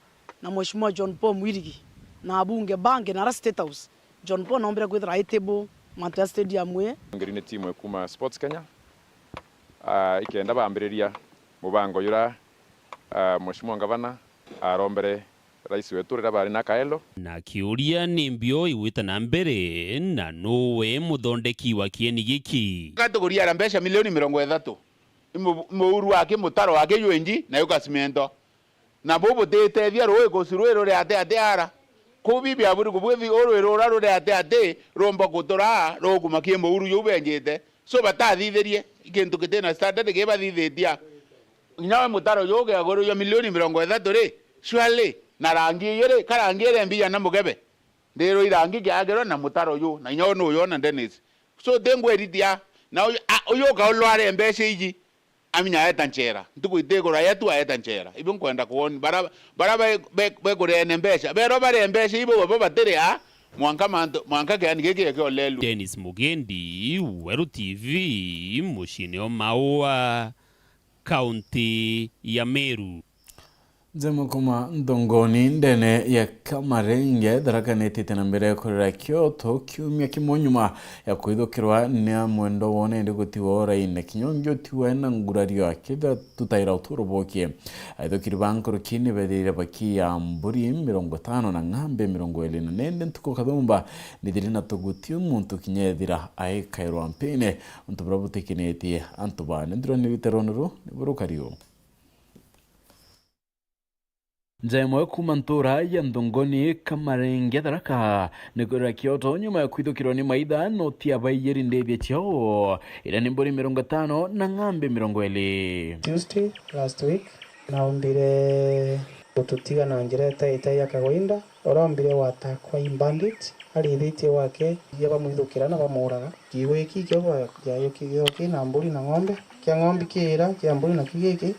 na mheshimiwa John Paul Mwirigi na abunge bange na State House John Paul nombere kwithira itable Manchester Stadium we ngirine timu kuma Sports Kenya ikenda bambiriria mubango yura mheshimiwa gavana arombere rais wetu rira bari na kaelo na kiuria ni mbio iwita na mbere na nowe muthondeki wa kieni giki kategoria ya mbeca milioni 30 muuru wake mutaro wake ywenji na yuka cimento na bobo tetethia roe gocirwero ri ate ara kubibi aburi kubwethi orwero raro ate romba gutora rogumakie muuru yubenjete so batathithirie ikintu kitena standard gibathithitia nyawe mutaro yoge agoro ya milioni 30 ri swale na rangi yere karangi ere mbia na mugebe ndero irangi gyagero na mutaro yo na nyawe no yo na Dennis so dengwe ridia na uyo ka olware mbese iji aminya etanchera ntukuitegora yetu etanchera ibyo kwenda kuoni bara begore mbesha bero bare mbesha ibo baba tere mwanka gani gege olelu Dennis Mugendi Weru TV mushine o maua kaunti ya Meru Zemo kuma ndongoni ndene ya kamarenge darakanete na mbere korera Kyoto kiumia kimonyuma ya kwithukirwa na mwendo wone ndigutiwa raine kinyongyo tiwa na ngurario akida tutaira uturobokie aithukiri bankoro kini bedire baki ya mburi 50 na ngambe 24 ntuko kathumba nithirina tugutiu muntu kinyethira aikairwa mpine untu brabutekinetie antubane ndiro ni biteronuru ni burukario Nzemwe kuma ntura ya ndongoni kamarenge daraka nikora Kyoto nyuma ya kwithukirwa ni maitha noti abayeri ndebye chao ila ni mburi 50 na ngambe 20 Tuesday last week naombire gututiga na njira ya kagoinda orombire watakwa imbandit arithitie wake yabamwithukira na bamuraga kiwiki kyo yayo kigyo na mburi na ng'ombe kia ng'ombe kira kia mburi na kigiki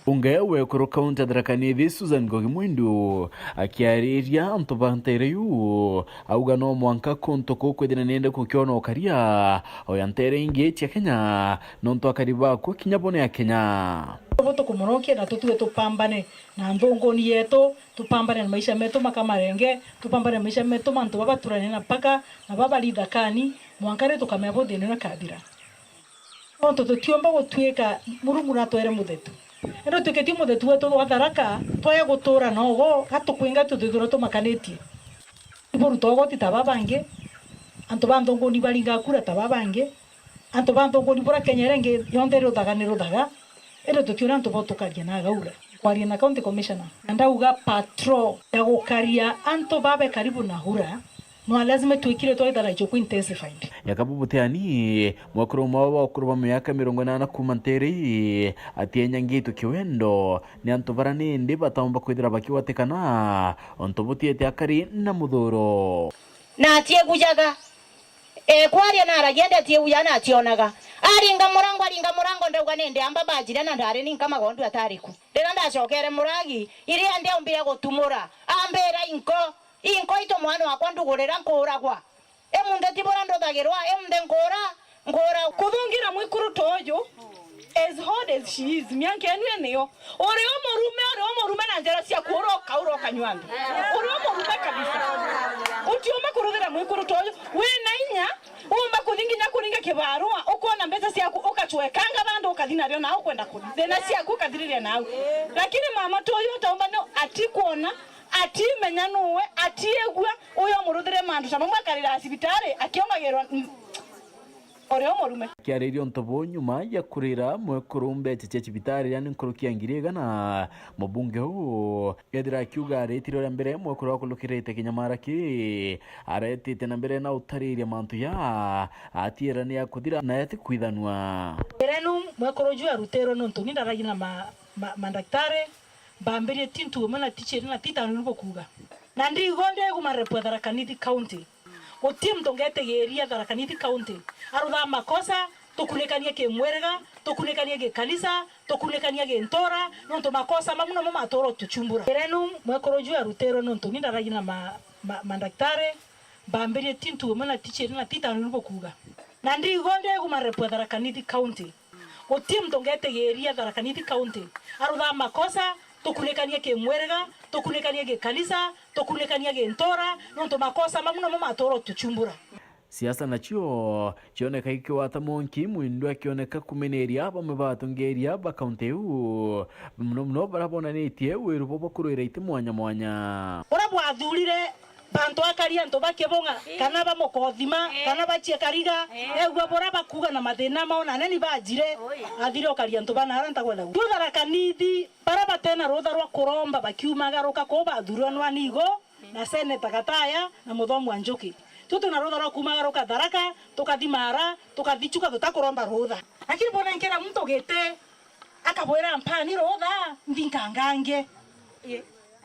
Bunge wekuru kaunti Thaa Susan Ngugi Mwindu akiariria antubantere yu auga no mwanka konto kwethina nende kukiona okaria oyantere ingi tia Kenya nonto akariba kwa kinyabone ya Kenya Voto kumorokia na tutuwe tupambane na ndongoni yetu tupambane na maisha metu makamarenge tupambane na maisha metu mantu baba turanena paka na baba lidakani mwankare tukamebo denena kabira Onto tukiomba gutweka murungu natwere muthetu ero tuketi muthetu wetu wa Tharaka twaye gutura nogo gatukwinga tuthithura tumakanetie iboru togo titababange anto bandongoni baringa kura tababange anto bandongoni bora kenyerenge yondero daganero daga ero tukiona anto botukaria na gaura kwaria na county commissioner ndauga patrol ya gukaria anto babe karibu na hura no lazima tuikire twethara icho intensified yakabubuteani mwakuru mwa okuru myaka 80 kuma nteri atienya ngito kiwendo ni antu barani ndi batomba kwithira bakiwatekana ontobutiete akari na muthuro na atie gujaga kwaria na aragende atie uyana ationaga aringa murango ndauga nende amba bajire na ndare ni kama gondu atariku ndira ndacokere muragi iri ande umbira gutumura ambera inko ito mwana wakwa ndugurira nkuragwa emunde tibora ndodagirwa emde ngora kuthungira mwikuru toyo as hard as she is myanke enwe niyo ore omorume na njera cia kuroka nywanda ore omorume kabisa utioma kuruthira mwikuru toyo we na inya umba kuringa kibarua ukona mbesa ciaku ukachwekanga bandu ukathina ryo nao kwenda kuthina ciaku ukathiriria nao lakini mama toyo taomba no atikuona ati menya nuwe atiegwa uyo muruthire mandu sama mwakarira cibitari akiongagirwa oreo morume kiaririo ntobo nyuma ya kurira mwekurumbe cheche cibitari yani nkurukia ngiriga na mubunge huu yadira kiuga retiro ya mbere mwekuru wakulukirete kinyamara ki aretite na mbere na utariria mantu ya atiera ni akuthira na yati kwithanwa renu mwekuru jua rutero nonto ni ndaragina mandaktare bamberie tintu mana teacher na tita nuko kuga na ndigonde gumarepo Tharaka-Nithi county utim tongetegeria Tharaka-Nithi county arutha makosa tukunekania ke mwerega tukunekania ke kanisa tukunekania ke ntora nonto makosa mamuno mama toro tuchumbura renu mwekoro jua rutero nonto ni ndaragina mandaktare bamberie tintu mana teacher na tita nuko kuga na ndigonde gumarepo Tharaka-Nithi county utim tongetegeria Tharaka-Nithi county arutha makosa tukunekania ke mwerega tukunekania ke kanisa tukunekania ke ntora nonto makosa mamuno mama toro tuchumbura siasa nacio kioneka ikiwata monki mwindu akioneka kumeneria bamwe batongeria ba county u muno barabonanitie Weru bokuruira ite mwanya urabwathurire bantu akaria nto bakebonga kana bamukothima kana bachie kariga egwa bora bakuga na mathina maona neni bajire athire okaria nto bana aranta gwetha tu Tharaka-Nithi bara batena rutha rwa kuromba bakiumagaruka ko bathurwa nigo na seneta Gataya na muthomu Njuki tutu na rutha rwa kumagaruka Tharaka tukathimara tukathichuka tutakuromba rutha lakini bona nkera mtu gete akabwera mpani rutha ndinkangange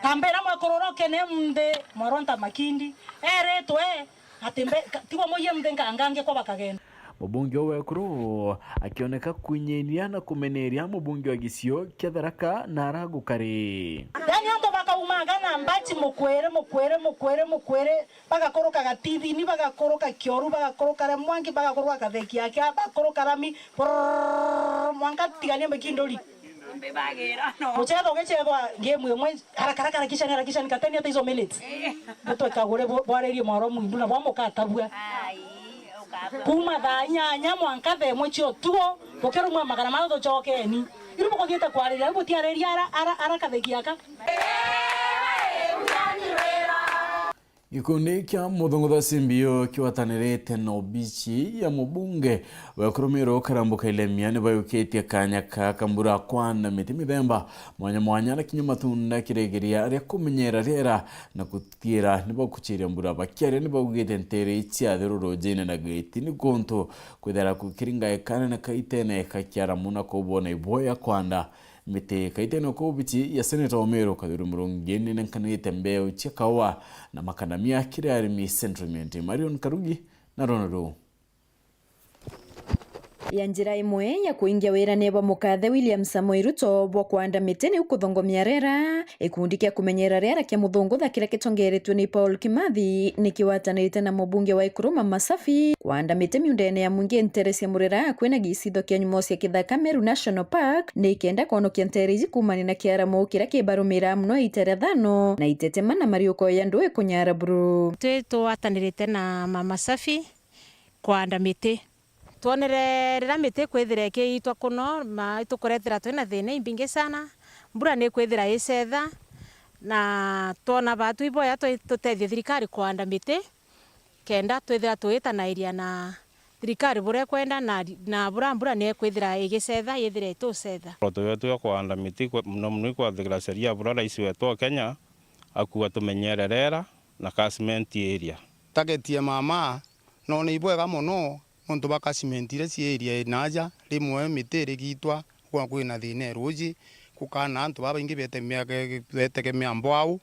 kambera mwakororoke ne mde mwaronta makindi eretwe atembe tiwa moye mde ngangange kwa bakagenda mubunge Wekuru akioneka kunyenia na kumeneria mubunge wa gisio kia Tharaka na aragukari yani ando bakaumanga na mbachi mukwere bagakoroka gatithi ni bagakoroka kioru bagakoroka ra mwangi bagakoroka katheki yake bagakoroka rami mwanga tigania mekindori muchezo gechezwa game imwe haraka kisha nikatania hata hizo minutes mtu akagore bwarerie mwaro mwindu na bwamukatabua kuma thanya mwankathe mwicho tuo bokero mwa magana matho chokeni iruko kothiete kwarira ibo tiareria ara kathegiaka Gikundi kia muthungutha simbio kiwatanirite na obici ya mubunge Wekurumiro karambuka ilemia ni bayuketie kanya ka kambura kwana miti mithemba mwanya na kinyuma tunda kiregeria ria kumenyera riera na kutira ni bakuchiria mbura bakiaria ni bagugite ntere itia thiruro jine na gate ni gonto kwithera kukiringa ekana na kaitene kakiara muna kubona iboya kwanda mite kaiteno ko bici ya Senator Omero kaduru murungeni nankanite mbeo chikawa na makanamia kiriari mi sentiment Marion Karugi na Ronaldo ya njira imwe ya kuingia wira neba mukathe William Samoei Ruto bwa kwanda miteni ukuthongomia rera ikundi kia kumenyera rera kia muthungutha kira kitongeretwe ni Paul Kimathi nikiwatanirite na mubunge wa Ikuruma Masafi kwanda mitemi undene ya mwingi interesi ya murera kwena gicitho kia nyumosia kithaka Meru National Park nikenda konokia nterizi kumani na kiaramo kira kibarumira mno itere thano na itetema na mariuko ya ndoe kunyara buru twatanirite na Mama Safi kwanda miti tuonere rira miti kwithira kiitwa kuno itukuretera twina thina imbingi sana mbura ni kwithira icetha na tona batu iboya tutethie thirikari kwanda miti kenda twithira tuitanairia na thirikari bure kwenda na mbura ni kwithira igicetha yithira itucetha tuyo kwanda miti muno ikwathira sheria bura rais wetu Kenya akuwa tumenyererera na catchment area tagetie mama no ni bwega muno nontu bakacimentire ci area naja rimwe mitiri gitwa kwa kwina thine ruji kukana antu baba ingi betegemea mbwau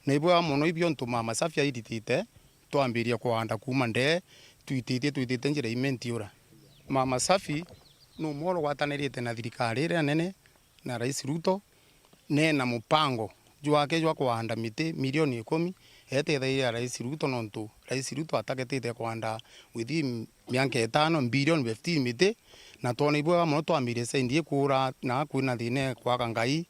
ni bwega muno ibyo ntu mama safia iritite twambiria kuanda kuma nde twitite njira imentiura mama safi no moro gwatanirite na thirikari ria nene na rais Ruto na mupango jwake jwa kuanda miti milioni 10 etethaia rais Ruto nontu rais Ruto atagetete kuanda within miaka 5 bilioni 15 miti na tona ibwa muno twambire sendi kura na kwina thine kwa kangai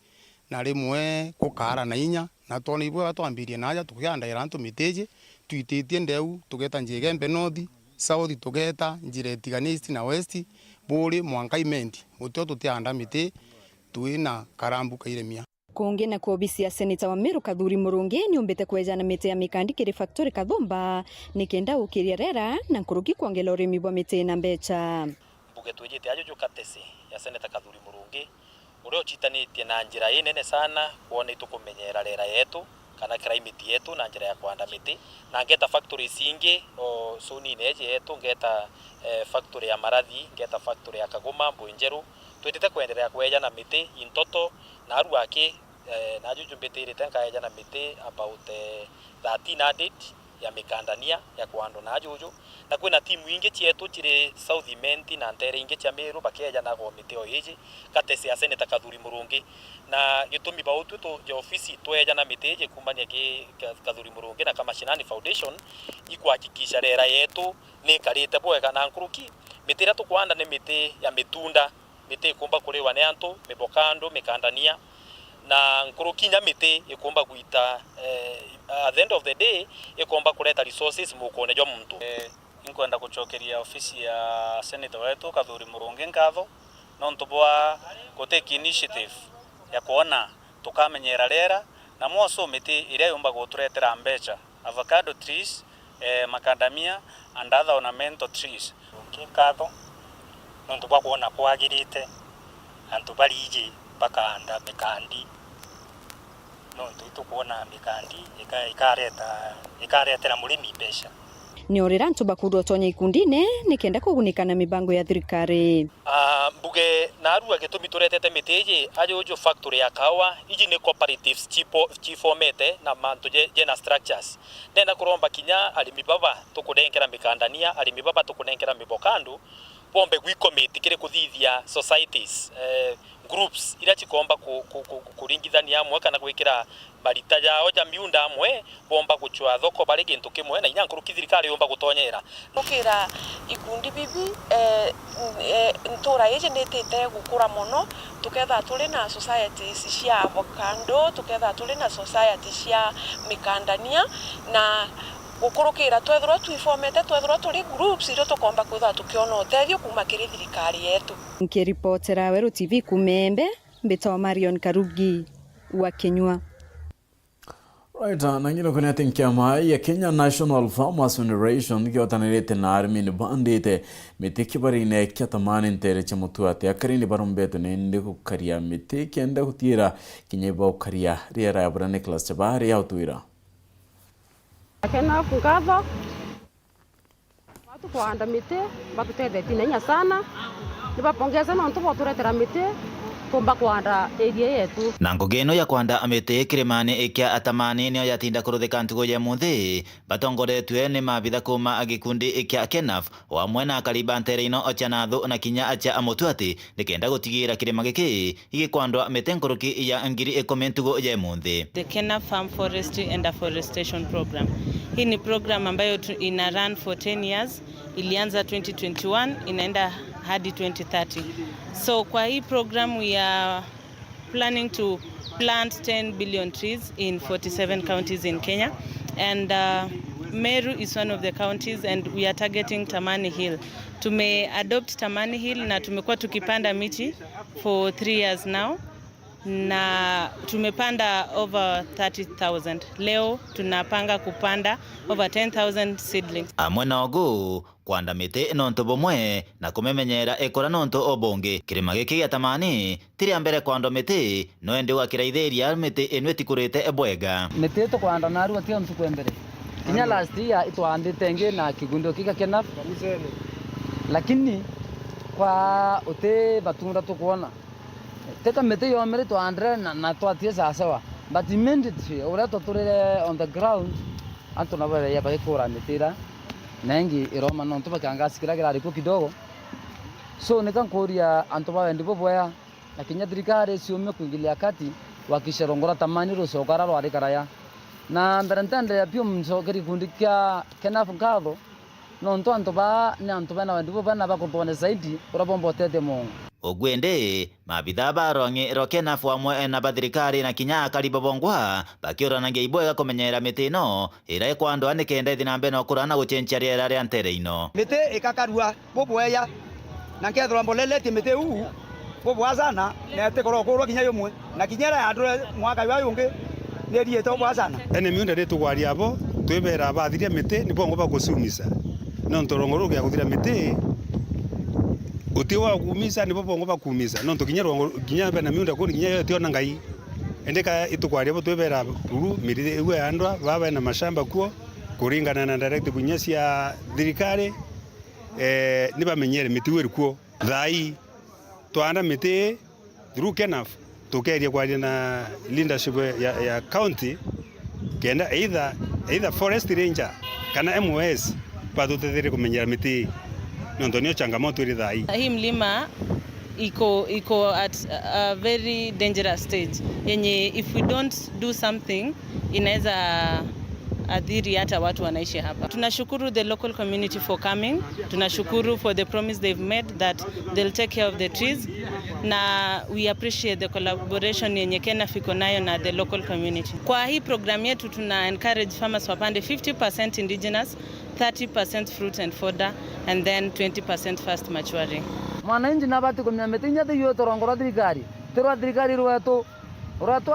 na rimwe kukara na inya na tona ibwa twambirie naja tukianda irantu miteje twititie ndeu tugeta njigembe north south tugeta njire tiganist na west buri mwankaimenti utyo tutianda miti tuina karambu kairemia kungi na kuobisia seneta wa Meru Kathuri Murungi niumbite kwejana miti ya mikandi kiri factory Kathumba nikenda ukiria rera na nkuruki kuongela urimi bwa miti na mbecha mbuge twejete ajo katese ya seneta Kathuri Murungi urio chitanitie na njira inene sana kuona itukumenyera rera yetu kana climate yetu na njira ya kuanda miti na ngeta factory singi o suni neje yetu ngeta factory ya Marathi ngeta factory ya Kagoma Mbuinjeru twetete kuendelea kwejana miti Nteto na aru ake na jujumbetire tenka ejana miti about 1300 ya mikandania ya kwando na juju na kwina timu ingi chietu chire South Imenti na ntere ingi cha Meru bakeja na go miti oyeje katese ya seneta Kathuri Murungi na gitumi bautu to je ofisi tweja na miti je kumbania ke Kathuri Murungi na kama Shinani Foundation ikwahakikisha rera yetu ni karite bwega na nkuruki miti ra tukwanda ni miti ya mitunda miti kumba kurewa ne antu mibokando mikandania na nkurukinya miti ikumba kuita at the end of the day ikumba kuleta resources mukone jo muntu inkwenda kuchokeria ofisi ya senator wetu Kathuri Murungi ngatho no ntubwa gutake initiative ya kuona tukamenyera rera na mwoso miti iria yumba guturetera mbecha avocado trees macadamia and other ornamental trees ngatho no ntubwa kuona kwagirite antu bariji bakanda mikandi no ntu kuona mikandi ikaretera murimi mbeca ni orira ntu bakudo tonya ikundine nikenda kugunikana mibango ya thirikari mbuge na aru agitumi turetete miteje ajo factory ya kawa iji ni cooperatives chifomete na mantu jena structures ndenda kuromba kinya alimi baba tukunenkera mikandania alimi baba tukunenkera mibokando pombe gwikomiti kire kuthithia societies groups ira chikomba kuringithania amwe kana gwikira marita yao ja miunda amwe bomba guchwa thoko bari gintu kimwe na inya nkuruki thirikari yomba gutonyera nukira ikundi bibi ntura yeje netete gukura muno tuketha tuli na societies cia avocado tuketha tuli na societies cia mikandania na gukurukira twethro twifomete twethro tuli groups iro tukomba kwitha tukiona uteithio kuma kiri thirikari yetu nkiripotera Weru TV kumembe mbito Marion Karugi wa Kenywa. Right, nangilo kwenye tinkiama ya Kenya National Farmers Federation kiotanirete na army ni bandite mitiki bari ne kyatamani ntere chamutu ate akarini barumbeto nende kukaria mitiki ende kutira kinyeba ukaria riera ya bra Nicholas Chabari ya utuira akena kungatho watu kuanda miti batutethete nenya sana nibapongeza no ntubo turetera miti kumba kuanda area yetu na ngogeno ya kwanda amete kiremane ekia atamani nio yatinda kuruthika ntugo ya muthi batongoretwe ni mabitha kuma agikundi ekia kenaf wa mwena kariba ntereino ochanathu na kinya acha amotwati nikenda gutigira kirema giki igikwandwa amete nkoroki ya ngiri ekomentugo ya muthi the Kenaf Farm Forestry and Afforestation Program. Hii ni program ambayo ina run for 10 years, ilianza 2021 inaenda hadi 2030. So kwa hii program we are planning to plant 10 billion trees in 47 counties in Kenya, and Meru is one of the counties and we are targeting Tamani Hill. Tume-adopt Tamani Hill na tumekuwa tukipanda miti for 3 years now na tumepanda over 30,000. Leo tunapanga kupanda over 10,000 seedlings. Amwena ogu kwanda miti nonto bomwe na kumemenyera ekora nonto obonge kirima giki ya Tamani tiri ambere kwanda miti no ende wa kiraithĩria miti enwe tikurite ebwega miti to kwanda naru atio msuko mbere Kinya last year itwandite ngi na kigundo kika kenaf. Lakini kwa uti batunda tukuona. Teka mete yo mere twandre na twatie sawa. But immediately ora toturire on the ground antu na bale ya bakura mitira nengi iroma no ntuba kangasikira gira riko kidogo. So nikankuria antu ba ndipo boya na kinya thirikari ciume kuingilia kati wakisherongora tamani rusokara rwari karaya na mberentende ya pio msokeri kundikia kenafu nkatho no nto antu ba ni antu bana ndipo bana bakutone zaidi urabombo tete mungu ogwende mabitha baronge rokenafu amwe na bathirikari na kinya karibobongwa bakiuranangia ibwega kumenyera miti ino ira ikwando anikende thina mbe no kurana guchencha riera ria ntere ino miti ikakarua bobweya na nkethora mbolele ti miti u bobwa sana na tekoro kurwa kinya yomwe na kinyera yandu mwaka wa yungi ni riete bobwa sana ene miunda ritu gwari abo twibera bathiria miti ni bongo bagusumisa no ntorongoro gya kuthira miti utiwa kumisa ni bongo bakumisa no ntokinyero kinya bena miunda kuni kinya yote ona ngai endeka itukwari abo twibera uru mirire iwe andwa baba na mashamba kuo kuringana na directive bunyasi ya thirikari ni bamenyere miti weru kuo thai twanda miti through kenaf tukeria kwaria na leadership ya county kenda either forest ranger kana MOS patutethere kumenyera miti nondonio changamoto iri thai. Hii mlima iko at a very dangerous stage yenye if we don't do something inaweza adhiri hata watu wanaishi hapa. Tunashukuru the local community for coming. Tunashukuru for the promise they've made that they'll take care of the trees. Na we appreciate the collaboration yenye KENAF iko nayo na the local community. Kwa hii program yetu tuna encourage farmers wapande 50% indigenous, 30% fruit and fodder and then 20% fast maturing. Mwananchi na bati kumnya metinya te yo torongoro thirikari. Tero thirikari rwato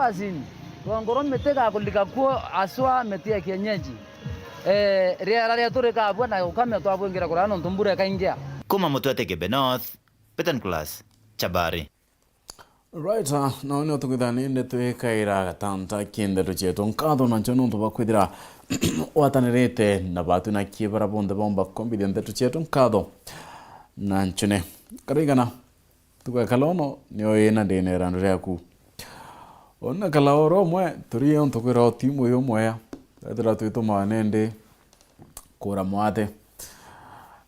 azini. Rongoro metega kulika kuo aswa metia kienyeji. Riera ria turika abwa na ukame to abwengira kurano ntumbure kaingia. Kuma mutwete Gebe North, Petan Class, Chabari. Right, naone otukithani ndetwikaira gatanta kiendero chetu nkatho na nchono ntuba kwithira watanirite na batu na kibara bonde bomba kombide ndetu chetu nkatho na nchone karigana tukwa kalono nio yena dene randu yaku ona kalaoro mwe turi on tukwira timu yo mwe ndira twito manende kura mwate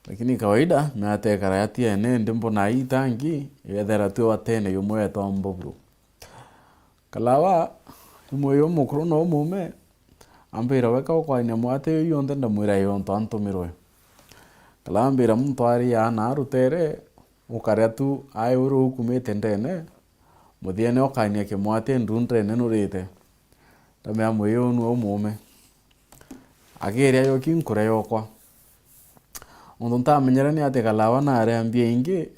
lakini kawaida meate karayati ene ndimbo na itangi yethera tu atene yo mwe tombo bro kalawa mwe yo mukro no mume ambira weka kwa nya mwate yo ndenda mwira yo ntanto mirwe kalambira mtwari ya narutere ukaria tu ai uru hukumite ndene muthiene okania kimwate nduntre nenurite tamya mweyo nu omume ageria yo kinkure yokwa undu ntamenyera ni ate kalawa na arambie ingi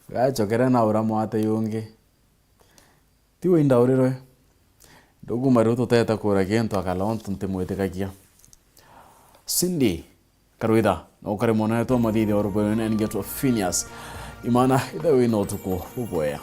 gachokera na ura mwate yonge tiwe indaurirwe ndugu maru tuteta kura gento akala ntunte mwetekagia Cindy Karuida no kare mona to madidi orubene ngeto PHINEAS IMAANA ida we no tuko uboya